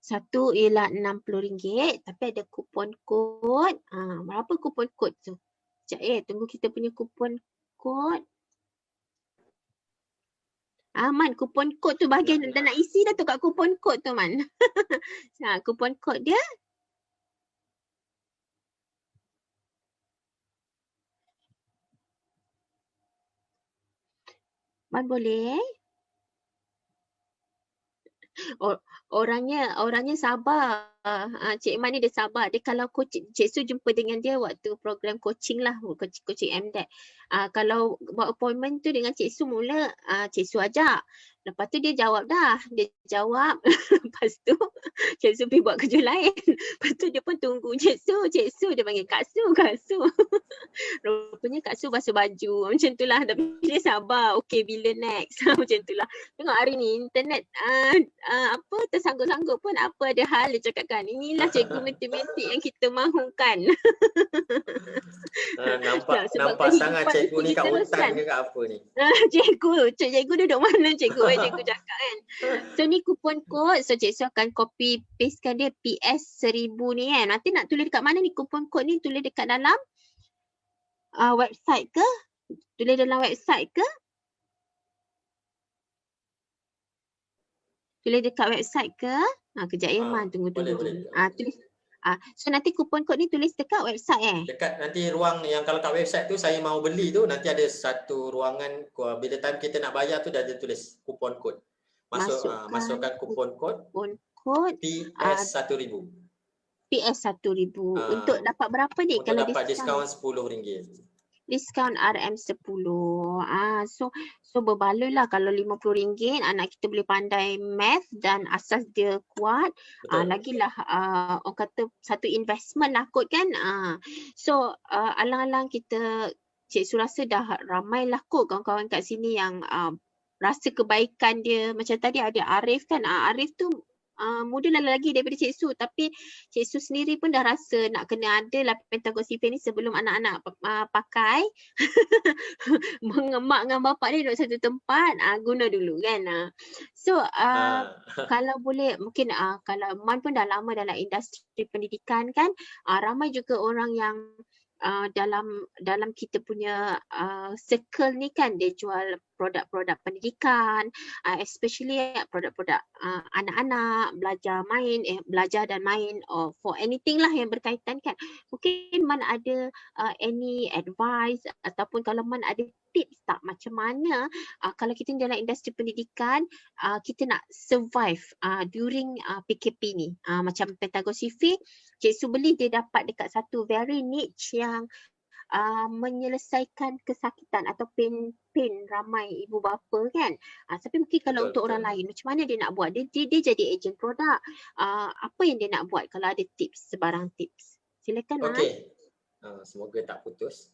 Satu ialah RM60 tapi ada kupon kod. Berapa kupon kod tu? Sekejap tunggu kita punya kupon kod. Man, kupon kod tu bahagian dah nak isi dah tu kat kupon kod tu Man. Kupon kod dia. Man boleh? Orangnya sabar. Cik Man ni dia sabar. Dia kalau Cik Su jumpa dengan dia waktu program coaching lah, coaching MDEC. Kalau buat appointment tu dengan Cik Su mula, Cik Su ajak. Lepas tu dia jawab dah. Dia jawab. Lepas tu Cik Su pergi buat kerja lain. Lepas tu dia pun tunggu Cik Su. Dia panggil Kak Su. Rupanya Kak Su basuh baju. Macam tu lah. Tapi dia sabar. Okay, bila next? Macam tu lah. Tengok hari ni internet tersanggup-sanggup pun apa ada hal dia cakapkan. Inilah cikgu matematik yang kita mahukan. Nampak sangat cikgu ni kat hutan ke kat apa ni? Cikgu duduk mana cikgu? Cikgu cakap kan. So ni kupon kod. So Cik Su akan copy pastekan dia PS 1000 ni kan. Nanti nak tulis dekat mana ni kupon kod ni? Tulis dekat dalam website ke? Tulis dalam website ke? Tulis dekat website ke? Kejap ya Man, tunggu. Boleh. Tulis. So nanti kupon kod ni tulis dekat website Dekat nanti ruang yang kalau kat website tu saya mau beli tu nanti ada satu ruangan bila time kita nak bayar tu dah ada tulis kupon kod. Masukkan kupon kod PS 1000. PS 1000. Untuk dapat berapa ni? Untuk Kalau dapat diskaun RM10. Diskaun RM10. So berbaloi lah kalau RM50 anak kita boleh pandai math dan asas dia kuat. Lagilah orang kata satu investment lah kot kan. So alang-alang kita, Cik Su rasa dah ramai lah kot kawan-kawan kat sini yang rasa kebaikan dia. Macam tadi ada Arif kan. Arif tu muda lagi daripada Cik Su, tapi Cik Su sendiri pun dah rasa nak kena ada lah Pentagon CP ni sebelum anak-anak pakai. Mak dengan bapak dia duduk satu tempat, guna dulu kan. So kalau boleh mungkin kalau Man pun dah lama dalam industri pendidikan kan, ramai juga orang yang dalam kita punya circle ni kan dia jual produk-produk pendidikan, especially produk-produk anak-anak belajar dan main for anything lah yang berkaitan kan. Mungkin Man ada any advice ataupun kalau Man ada tips tak macam mana kalau kita dalam industri pendidikan kita nak survive during PKP ni, macam Pentagon CV Cik Su beli dia dapat dekat satu very niche yang menyelesaikan kesakitan atau pain ramai ibu bapa kan. Tapi mungkin kalau untuk orang lain macam mana dia nak buat? Dia jadi ejen produk. Apa yang dia nak buat kalau ada tips, sebarang tips? Silakan. Okey. Semoga tak putus.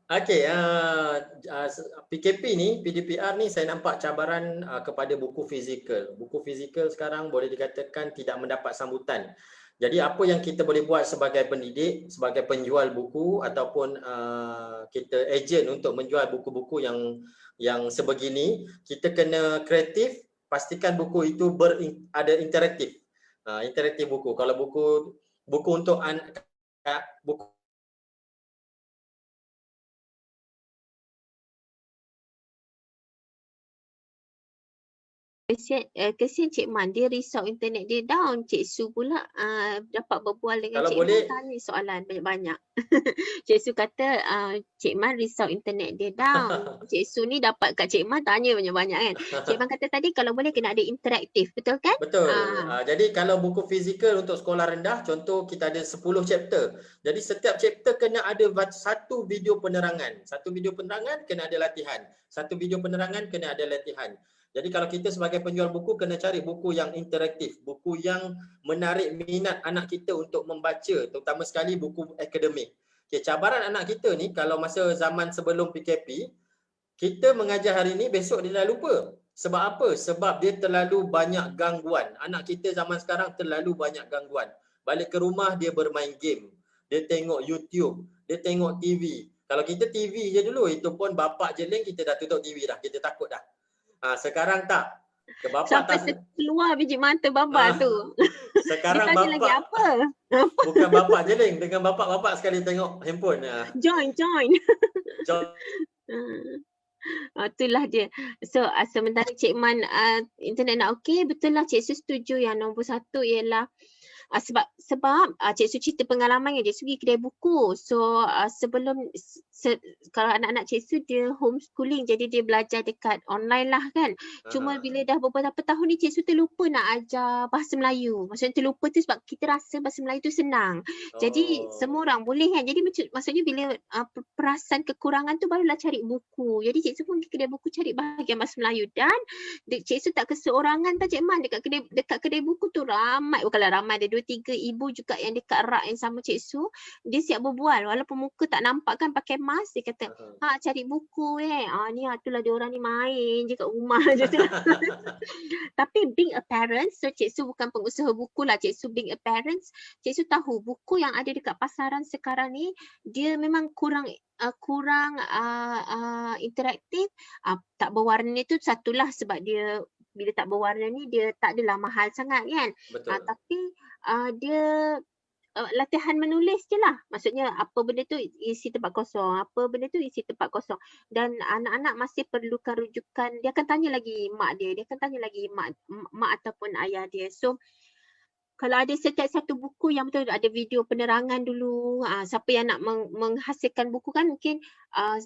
Okey, PKP ni, PDPR ni saya nampak cabaran kepada buku fizikal. Buku fizikal sekarang boleh dikatakan tidak mendapat sambutan. Jadi apa yang kita boleh buat sebagai pendidik, sebagai penjual buku ataupun kita ejen untuk menjual buku-buku yang sebegini, kita kena kreatif, pastikan buku itu ada interaktif. Interaktif buku. Kalau buku untuk buku Kesian Cik Man, dia risau internet dia down. Cik Su pula dapat berbual dengan Cik Man, tanya soalan banyak-banyak. Cik Su kata Cik Man risau internet dia down. Cik Su ni dapat kat Cik Man tanya banyak-banyak kan. Cik Man kata tadi kalau boleh kena ada interaktif, betul kan? Betul. Jadi kalau buku fizikal untuk sekolah rendah, contoh kita ada 10 chapter. Jadi setiap chapter kena ada satu video penerangan. Satu video penerangan kena ada latihan. Satu video penerangan kena ada latihan. Jadi kalau kita sebagai penjual buku kena cari buku yang interaktif, buku yang menarik minat anak kita untuk membaca, terutama sekali buku akademik. Okay, cabaran anak kita ni kalau masa zaman sebelum PKP, kita mengajar hari ni, besok dia dah lupa. Sebab apa? Sebab dia terlalu banyak gangguan. Anak kita zaman sekarang terlalu banyak gangguan. Balik ke rumah dia bermain game. Dia tengok YouTube, dia tengok TV. Kalau kita TV je dulu, itu pun bapak jeling kita dah tutup TV dah. Kita takut dah. Sekarang tak. Ke bapak Sampai tak keluar biji mata bapak tu. sekarang dia tanya bapak lagi apa? bukan bapak jeling, dengan bapak-bapak sekali tengok handphone. Join. Itulah dia. So sementara Cik Man internet nak okey, betul lah Cik Su setuju yang nombor satu ialah sebab Cik Su cerita pengalaman yang Cik Su pergi kedai buku. So sebelum kalau anak-anak Cik Su dia homeschooling, jadi dia belajar dekat online lah kan. Cuma bila dah beberapa tahun ni Cik Su terlupa nak ajar bahasa Melayu. Maksudnya terlupa tu sebab kita rasa bahasa Melayu tu senang. Jadi semua orang boleh kan. Jadi maksudnya bila perasan kekurangan tu barulah cari buku. Jadi Cik Su pun pergi kedai buku cari bahagian bahasa Melayu, dan Cik Su tak keseorangan tau Cik Man, dekat kedai buku tu ramai, bukanlah ramai, ada 2-3 ibu juga yang dekat rak yang sama Cik Su. Dia siap berbual walaupun muka tak nampak kan, pakai mask. Dia kata cari buku ni itulah dia orang ni main je kat rumah je tu. Tapi being a parent, so Cik Su bukan pengusaha buku lah, Cik Su being a parent, Cik Su tahu buku yang ada dekat pasaran sekarang ni dia memang kurang interaktif. Tak berwarna tu satulah sebab dia bila tak berwarna ni dia tak adalah mahal sangat kan. Tapi dia latihan menulis je lah. Maksudnya apa benda tu isi tempat kosong, apa benda tu isi tempat kosong. Dan anak-anak masih perlukan rujukan. Dia akan tanya lagi mak dia akan tanya lagi mak ataupun ayah dia. So kalau ada setiap satu buku yang betul ada video penerangan dulu, siapa yang nak menghasilkan buku kan mungkin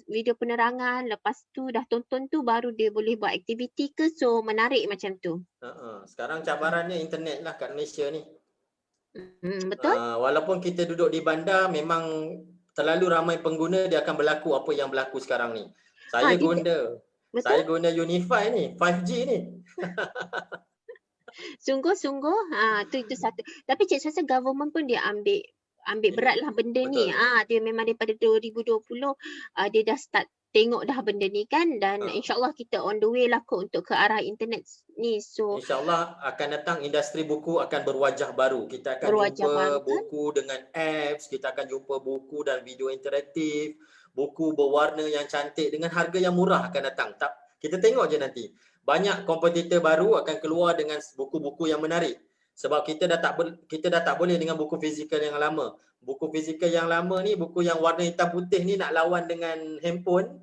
video penerangan, lepas tu dah tonton tu baru dia boleh buat aktiviti ke, so menarik macam tu. Sekarang cabarannya internet lah kat Malaysia ni. Betul. Walaupun kita duduk di bandar, memang terlalu ramai pengguna, dia akan berlaku apa yang berlaku sekarang ni. Saya guna Unify ni, 5G ni. Sungguh-sungguh itu satu. Tapi Cik rasa government pun dia ambil beratlah benda ni. Dia memang daripada 2020 dia dah start tengok dah benda ni kan, dan insyaAllah kita on the way lah untuk ke arah internet ni. So insyaAllah akan datang industri buku akan berwajah baru. Kita akan jumpa buku dengan apps, kita akan jumpa buku dan video interaktif, buku berwarna yang cantik dengan harga yang murah akan datang. Kita tengok je nanti. Banyak kompetitor baru akan keluar dengan buku-buku yang menarik. Sebab kita dah tak boleh dengan buku fizikal yang lama. Buku fizikal yang lama ni, buku yang warna hitam putih ni nak lawan dengan handphone,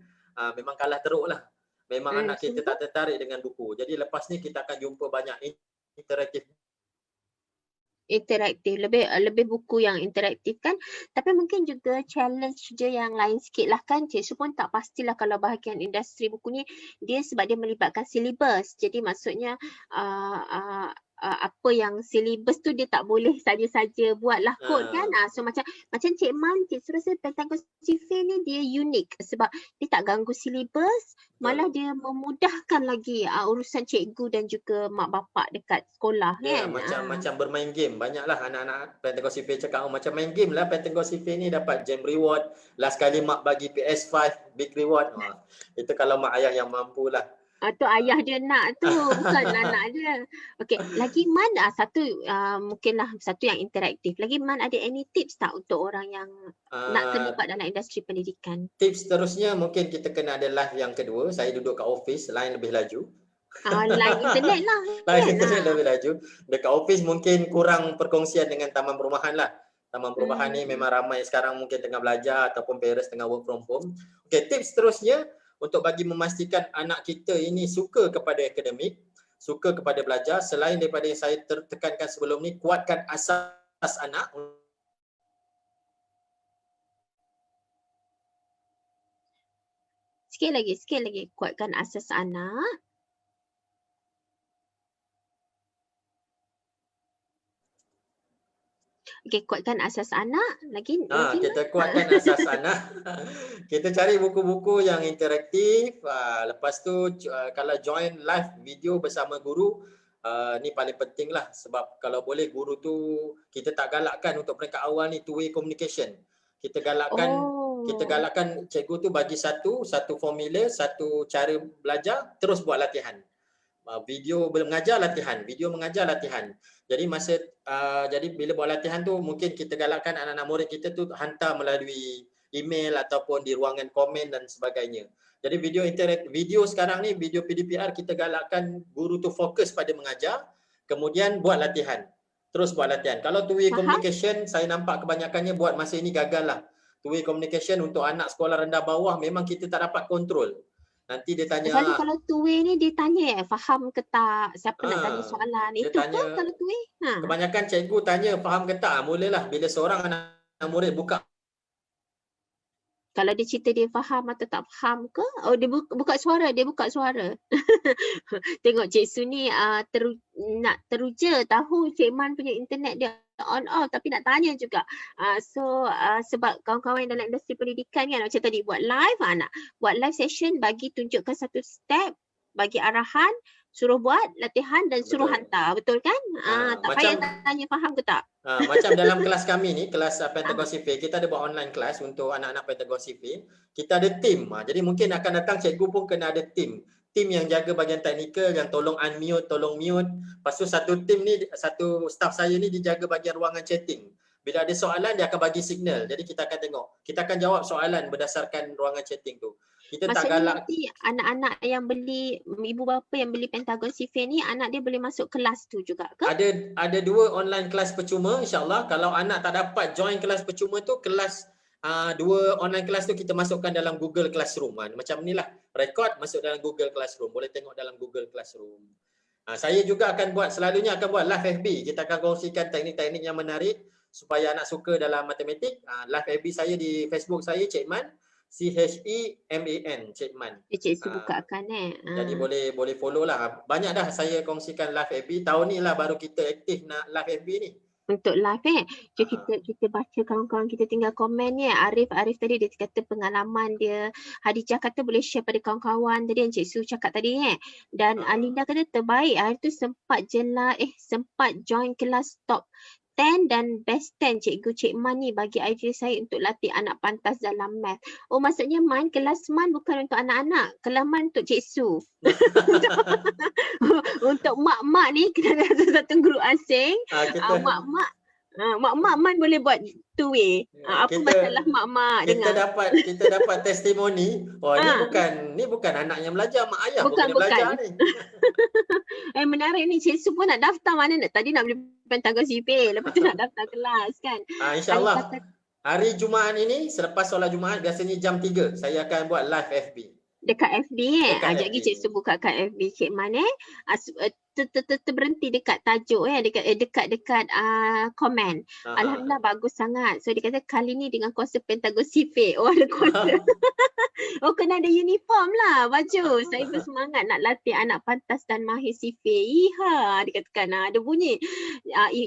memang kalah teruk lah. Memang anak kita tak tertarik dengan buku. Jadi lepas ni kita akan jumpa banyak interaktif, lebih buku yang interaktif kan. Tapi mungkin juga challenge je yang lain sikit lah kan. Cik Su pun tak pastilah kalau bahagian industri buku ni dia sebab dia melibatkan silibus. Jadi maksudnya apa yang silibus tu dia tak boleh saja-saja buatlah kod kan. So macam Cik Man, Cik Su rasa Pentagon Civil ni dia unik sebab dia tak ganggu silibus, malah dia memudahkan lagi urusan cikgu dan juga mak bapak dekat sekolah kan. Macam bermain game. Banyaklah anak-anak Pentagon Civil cakap macam main game lah. Pentagon Civil ni dapat gem reward. Last kali mak bagi PS5 big reward. Itu kalau mak ayah yang mampu lah. Tu ayah dia nak tu, bukan anak dia. Okey, lagi Man satu mungkinlah satu yang interaktif. Lagi Man ada any tips tak untuk orang yang nak terlibat dalam industri pendidikan? Tips terusnya mungkin kita kena ada live yang kedua. Saya duduk kat office, line lebih laju. Line internet lah. Line internet lebih laju. Dekat office mungkin kurang perkongsian dengan taman perumahan lah. Taman perumahan ni memang ramai sekarang mungkin tengah belajar ataupun parents tengah work from home. Okey, tips terusnya untuk bagi memastikan anak kita ini suka kepada akademik, suka kepada belajar, selain daripada yang saya tekankan sebelum ni, kuatkan asas anak. Sikit lagi, kuatkan asas anak. Okey, kuatkan asas anak. Lagi kita kuatkan asas anak. Kita cari buku-buku yang interaktif. Lepas tu kalau join live video bersama guru, ni paling penting lah. Sebab kalau boleh guru tu kita tak galakkan untuk peringkat awal ni two way communication. Kita galakkan cikgu tu bagi satu formula, satu cara belajar, terus buat latihan. Video mengajar latihan, video mengajar latihan. Jadi jadi bila buat latihan tu mungkin kita galakkan anak-anak murid kita tu hantar melalui email ataupun di ruangan komen dan sebagainya. Jadi video sekarang ni, video PDPR, kita galakkan guru tu fokus pada mengajar, kemudian buat latihan. Terus buat latihan. Kalau two-way communication, saya nampak kebanyakannya buat masa ini gagal lah. Two-way communication untuk anak sekolah rendah bawah memang kita tak dapat kontrol. Nanti dia tanya. Selalu kalau two-way ni dia tanya faham ke tak? Siapa nak tanya soalan? Itu tanya, ke kalau two-way? Kebanyakan cikgu tanya faham ke tak? Mulalah bila seorang anak murid buka. Kalau dia cerita dia faham atau tak faham ke? Oh, dia buka suara, Tengok Cik Su ni nak teruja tahu Cik Man punya internet dia on off tapi nak tanya juga. Sebab kawan-kawan dalam industri pendidikan kan macam tadi buat live, nak buat live session, bagi tunjukkan satu step, bagi arahan, suruh buat latihan dan suruh hantar, betul kan? Tak payah tanya faham ke tak? Macam dalam kelas kami ni, kelas Pentagon Sivil, kita ada buat online kelas untuk anak-anak Pentagon Sivil. Kita ada tim. Jadi mungkin akan datang cikgu pun kena ada tim. Tim yang jaga bahagian teknikal, yang tolong unmute, tolong mute. Lepas tu satu tim ni, satu staff saya ni dijaga bahagian ruangan chatting. Bila ada soalan, dia akan bagi signal. Jadi kita akan tengok. Kita akan jawab soalan berdasarkan ruangan chatting tu. Kita maksudnya tak galak. Nanti anak-anak yang beli, ibu bapa yang beli Pentagon Sivil ni, anak dia boleh masuk kelas tu juga ke? Ada 2 online kelas percuma, insyaAllah. Kalau anak tak dapat join kelas percuma tu, kelas 2 online kelas tu kita masukkan dalam Google Classroom. Macam ni lah, record masuk dalam Google Classroom. Boleh tengok dalam Google Classroom. Saya juga selalunya akan buat live FB. Kita akan kongsikan teknik-teknik yang menarik supaya anak suka dalam matematik. Live FB saya di Facebook saya, Cik Man. CHEMAN, Cik Man. Cik Su bukakan Jadi boleh follow lah. Banyak dah saya kongsikan live FB. Tahun ni lah baru kita aktif nak live FB ni. Untuk live kita baca kawan-kawan kita tinggal komen ni. Arif tadi dia kata pengalaman dia. Hadijah kata boleh share pada kawan-kawan tadi yang Cik Su cakap tadi Dan Linda kata terbaik. Hari tu sempat join kelas top 10 dan best 10 Cik Man ni bagi idea saya untuk latih anak pantas dalam math. Oh, maksudnya Man, kelas Man bukan untuk anak-anak. Kelas Man untuk Cik Su. Untuk mak-mak ni, kena ada satu guru asing. Mak-mak Man boleh buat two-way. Apa masalah mak-mak dengar? Kita dapat testimoni. Oh, ni bukan anak yang belajar, mak ayah bukan belajar ni. Menarik ni, Cik Su pun nak daftar mana nak. Tadi nak beli Pentagon Sivil, lepas tu nak daftar kelas kan. InsyaAllah. Hari Jumaat ini, selepas solat Jumaat, biasanya jam 3, saya akan buat live FB. Dekat FB Sekejap lagi Cik Su buka kat FB Cik Man terberhenti dekat tajuk dekat komen. Alhamdulillah bagus sangat. So dia kata kali ni dengan konsep Pentagon Sivil. Oh, ada konsep. Oh, kena ada uniform lah baju. Saya bersemangat nak latih anak pantas dan mahir sivil. Dia katakan ada bunyi.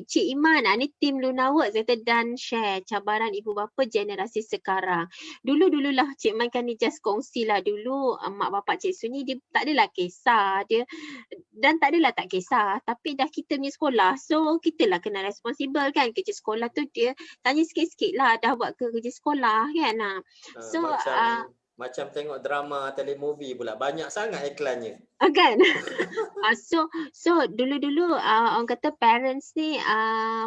Cik Iman ni tim Luna Works kata dan share cabaran ibu bapa generasi sekarang. Dulu-dululah Cik Man kan ni just kongsi lah dulu. Mak bapak Cik Su ni dia tak adalah kisah dia dan tak adalah tak kisah, tapi dah kita punya sekolah, so kita lah kena responsible kan. Kerja sekolah tu dia tanya sikit-sikit lah dah buat ke kerja sekolah kan. So macam tengok drama telemovie pula, banyak sangat iklannya. Kan? So dulu-dulu orang kata parents ni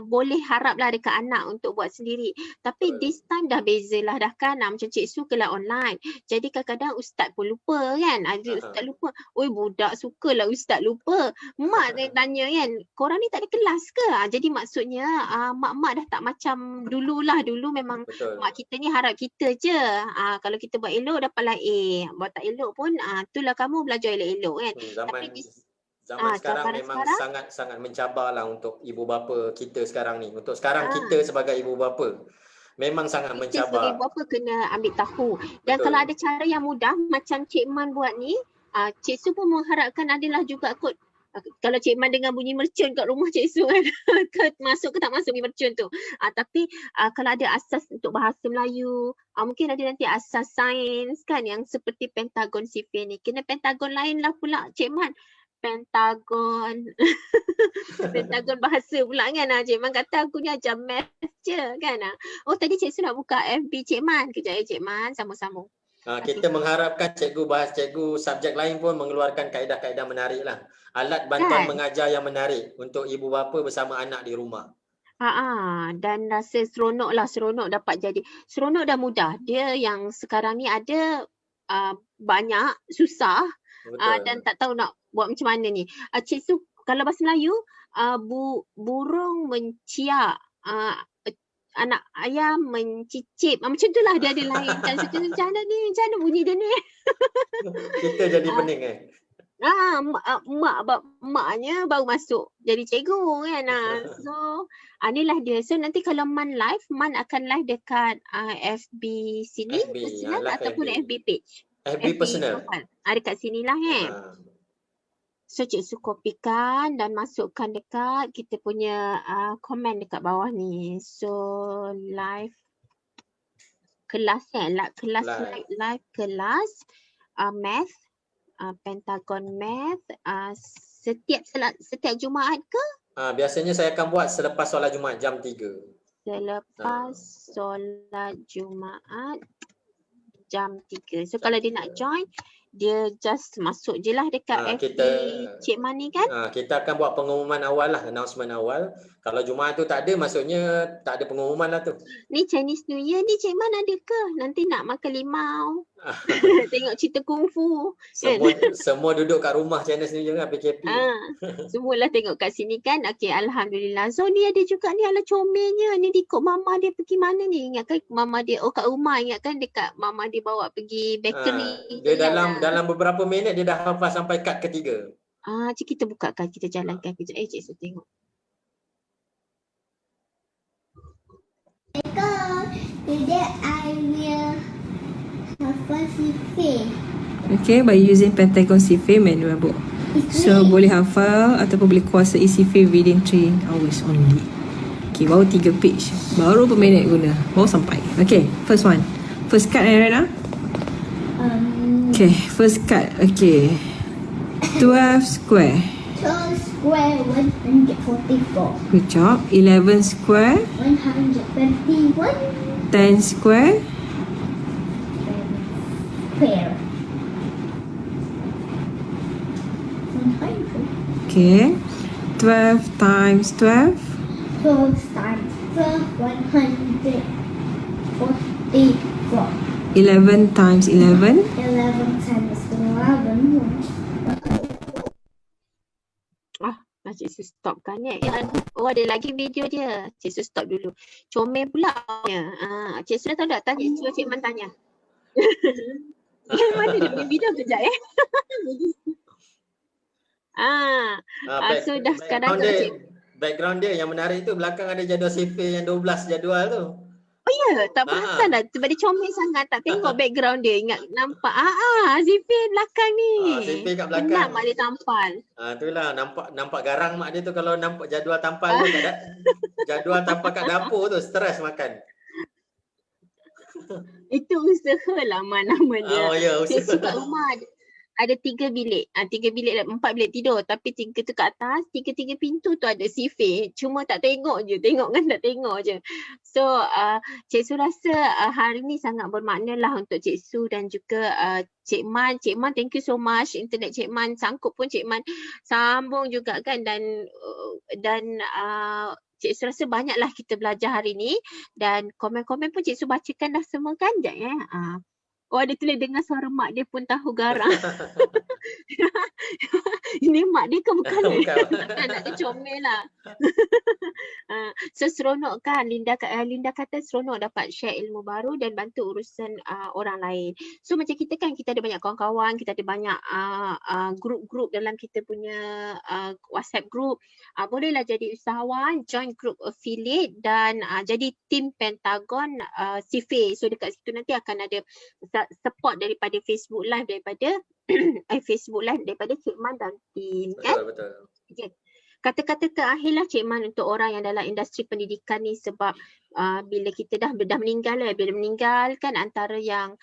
boleh haraplah dekat anak untuk buat sendiri. Tapi this time dah bezalah dah kan. Macam Cik Su kelas online. Jadi kadang-kadang ustaz pun lupa kan. Ustaz lupa. Oi, budak sukalah ustaz lupa. Mak tanya kan, korang ni tak ada kelas ke? Jadi maksudnya mak-mak dah tak macam dululah. Dulu memang mak kita ni harap kita je. Kalau kita buat elok dapatlah A. Buat tak elok pun itulah kamu belajar elok-elok kan. Zaman sekarang memang sangat mencabarlah untuk ibu bapa kita sekarang ni. Untuk sekarang kita sebagai ibu bapa memang sangat mencabar. Kita sebagai ibu bapa kena ambil tahu. Dan kalau ada cara yang mudah macam Cik Man buat ni, Cik Su pun mengharapkan adalah juga kot. Kalau Cik Man dengar bunyi mercun kat rumah Cik Su kan, masuk ke tak masuk bunyi mercun tu. Tapi kalau ada asas untuk bahasa Melayu, mungkin ada nanti asas sains kan yang seperti Pentagon Sivil ni. Kena Pentagon lain lah pula Cik Man. Pentagon Pentagon bahasa pula kan. Cik Man kata aku ni ajar math je kan. Oh tadi Cik Su nak buka FB Cik Man. Kejap ya Cik Man, sambung-sambung. Kita mengharapkan cikgu subjek lain pun mengeluarkan kaedah-kaedah menarik lah. Alat bantuan mengajar yang menarik untuk ibu bapa bersama anak di rumah. Dan rasa seronok dapat jadi. Seronok dan mudah. Dia yang sekarang ni ada banyak, susah dan tak tahu nak buat macam mana ni. Cik Su, kalau bahasa Melayu, burung menciak, anak ayam mencicip. Macam tu lah dia ada lain. Macam mana bunyi dia ni? Kita jadi pening Maknya baru masuk jadi cikgu kan. So inilah dia. So nanti kalau Man live, Man akan live dekat FB sini personal ataupun FB page. FB personal. Dekat sini lah kan. So Cik Su kopikan dan masukkan dekat kita punya komen dekat bawah ni. So live kelas live kelas math, Pentagon Math setiap Jumaat ke? Biasanya saya akan buat selepas solat Jumaat jam 3. Selepas solat Jumaat jam 3. So kalau dia nak join, dia just masuk je lah dekat FB Cik Man ni kan. Kita akan buat pengumuman awal lah, announcement awal. Kalau Jumaat tu tak ada, maksudnya tak ada pengumuman lah tu. Ni Chinese New Year ni Cik Man ada ke? Nanti nak makan limau. Tengok cerita kungfu. Semua duduk kat rumah Chinese New Year kan, PKP. Semualah tengok kat sini kan. Okey, Alhamdulillah. So ni ada juga ni, ala comelnya. Ni ikut mama dia pergi mana ni? Ingatkan mama dia, kat rumah. Ingatkan dekat mama dia bawa pergi bakery. Dia dalam beberapa minit dia dah hafal sampai kad ketiga. Cik kita bukakan, kita jalankan kejap. Cik Su tengok. Today I will hafal sifir. Okay, by using Pentagon Sifir manual book. So boleh hafal ataupun boleh kuasai sifir within 3 hours only. Okay, baru 3 page. Baru berapa minit guna. Baru sampai. Okay, first one. First card Rana. Okay, first card. Okay. 12 square. 12 square 144. Good job. 11 square. 121. 10 square. Square. 100. Okay. 12 times 12. 12 times 12, 144. 11 times 11. 11 times 11. Cik Su stop kan ni. Oh ada lagi video dia. Cik Su stop dulu. Comel pula. Cik Su dah tahu tak? Tanya. Cuba Cik Man tanya. Mana dia punya video kejap so dah sekarang background dia yang menarik tu, belakang ada jadual sifir yang 12 jadual tu. Oh ya, tak perasan dah. Sebab dia comel sangat, tak tengok background dia. Ingat nampak. Zifir belakang ni. Zifir kat belakang. Kenapa mak dia tampal? Itulah nampak garang mak dia tu kalau nampak jadual tampal tu. Jadual tampal kat dapur tu, stres makan. Itu usaha lah nama dia. Oh ya, usaha. Dia suka rumah ada 3 bilik. 4 bilik tidur. Tapi 3 tu kat atas, 3 pintu tu ada sifir. Cuma tak tengok je. Tengok kan tak tengok je. So, Cik Su rasa hari ni sangat bermakna lah untuk Cik Su dan juga Cik Man. Cik Man, thank you so much. Internet Cik Man sanggup pun Cik Man sambung juga kan. Dan Cik Su rasa banyaklah kita belajar hari ni. Dan komen-komen pun Cik Su bacakan dah semua kan. Sekejap ya. Oh ada tulis dengar suara mak dia pun tahu garang. Ini mak dia ke bukan? Nak dia comel lah. So seronok kan, Linda kata seronok dapat share ilmu baru dan bantu urusan orang lain. So macam kita kan, kita ada banyak kawan-kawan, kita ada banyak grup-grup dalam kita punya WhatsApp group. Bolehlah jadi usahawan, join group affiliate dan jadi tim Pentagon Sifir. So dekat situ nanti akan ada support daripada Facebook Live daripada Facebook Live daripada Cik Man dan tim kan. Betul. Okay. Kata-kata terakhirlah Cik Man untuk orang yang dalam industri pendidikan ni, sebab bila kita dah meninggal lah, bila meninggal kan antara yang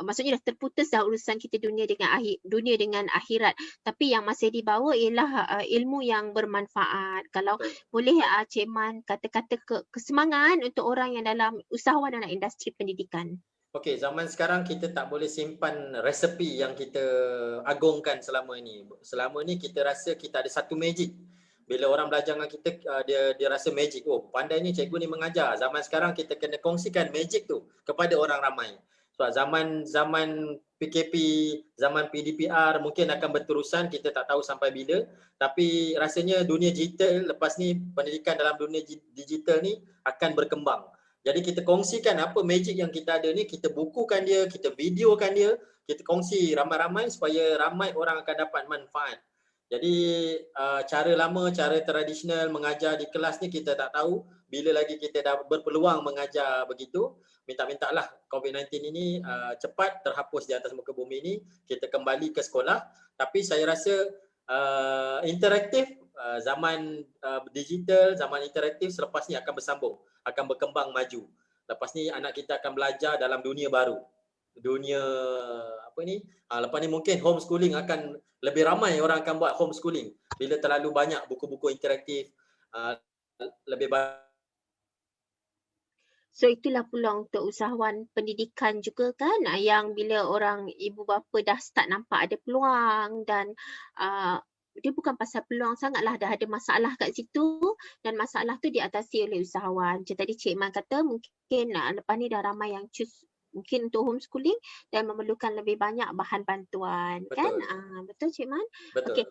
maksudnya dah terputus dah urusan kita dunia dengan akhirat, tapi yang masih dibawa ialah ilmu yang bermanfaat. Kalau boleh Cik Man kata-kata kesemangat untuk orang yang dalam usahawan dalam industri pendidikan. Okey, zaman sekarang kita tak boleh simpan resepi yang kita agungkan selama ini. Selama ni kita rasa kita ada satu magic. Bila orang belajar dengan kita, dia rasa magic. Oh, pandainya cikgu ni mengajar. Zaman sekarang kita kena kongsikan magic tu kepada orang ramai. Sebab zaman PKP, zaman PDPR mungkin akan berterusan, kita tak tahu sampai bila. Tapi rasanya dunia digital lepas ni, pendidikan dalam dunia digital ni akan berkembang. Jadi kita kongsikan apa magic yang kita ada ni, kita bukukan dia, kita videokan dia, kita kongsi ramai-ramai supaya ramai orang akan dapat manfaat. Jadi cara lama, cara tradisional mengajar di kelas ni kita tak tahu bila lagi kita dah berpeluang mengajar begitu. Minta-mintalah COVID-19 ini cepat terhapus di atas muka bumi ini, kita kembali ke sekolah. Tapi saya rasa interaktif, zaman digital, zaman interaktif selepas ni akan bersambung, akan berkembang maju. Lepas ni anak kita akan belajar dalam dunia baru. Dunia apa ni? Lepas ni mungkin homeschooling akan lebih ramai orang akan buat homeschooling bila terlalu banyak buku-buku interaktif lebih banyak. So itulah peluang untuk usahawan pendidikan juga kan, yang bila orang ibu bapa dah start nampak ada peluang dan dia bukan pasal peluang sangatlah, dah ada masalah kat situ dan masalah tu diatasi oleh usahawan. Macam tadi Cik Man kata mungkin lepas ni dah ramai yang choose mungkin untuk homeschooling dan memerlukan lebih banyak bahan bantuan. Betul. Kan? Betul Cik Man? Betul. Okey.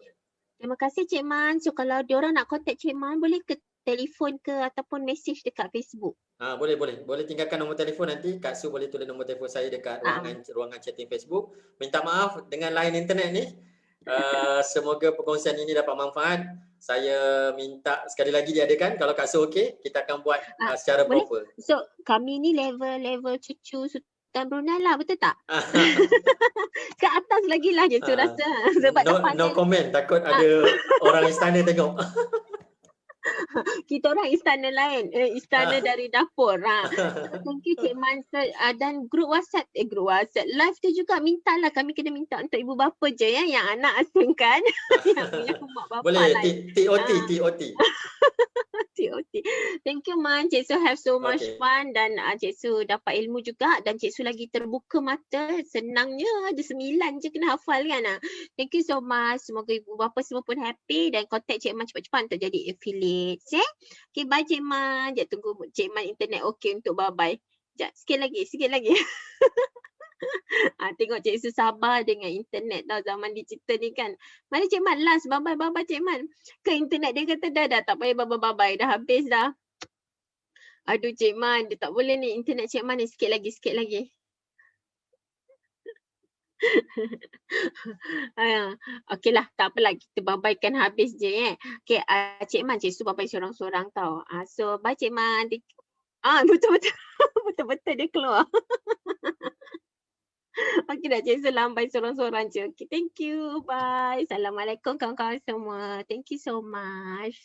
Terima kasih Cik Man. So kalau diorang nak contact Cik Man, boleh ke telefon ke ataupun message dekat Facebook? Boleh tinggalkan nombor telefon, nanti Kak Su boleh tulis nombor telefon saya dekat ruangan chatting Facebook. Minta maaf dengan line internet ni. Semoga perkongsian ini dapat manfaat. Saya minta sekali lagi diadakan. Kalau Kak Su okey, kita akan buat secara boleh? proper. So kami ni level cucu Sultan Brunei lah, betul tak? Ke atas lagi lah je rasa. Sebab no comment, takut ada orang istana tengok. Kita orang istana lain, istana dari dapur. Thank you Cik Man. Dan grup WhatsApp, live tu juga mintalah, kami kena minta untuk ibu bapa je ya, yang anak asingkan. yang mak bapak boleh, lain. TOT. Thank you Man, Cik Su have so much fun dan Cik Su dapat ilmu juga dan Cik Su lagi terbuka mata. Senangnya ada 9 je kena hafal kan. Thank you so much. Semoga ibu bapa semua pun happy dan contact Cik Man cepat-cepat untuk jadi affiliate. Okay, bye Cik Man. Sekejap tunggu Cik Man internet okey untuk bye-bye. Sekejap, sikit lagi. Tengok Cik Su sabar dengan internet tau, zaman digital ni kan. Mana Cik Man last bye-bye Cik Man. Ke internet dia kata dah tak payah bye-bye, dah habis dah. Aduh Cik Man, dia tak boleh ni internet Cik Man ni, sikit lagi. Okey lah, tak apalah, kita bye-bye kan habis je Okay, Cik Man, Cik Su bye-bye seorang-seorang tau. So bye Cik Man. Betul-betul dia keluar. Okey dah, Cik Su lambai seorang-seorang je. Okay, thank you. Bye. Assalamualaikum kawan-kawan semua. Thank you so much.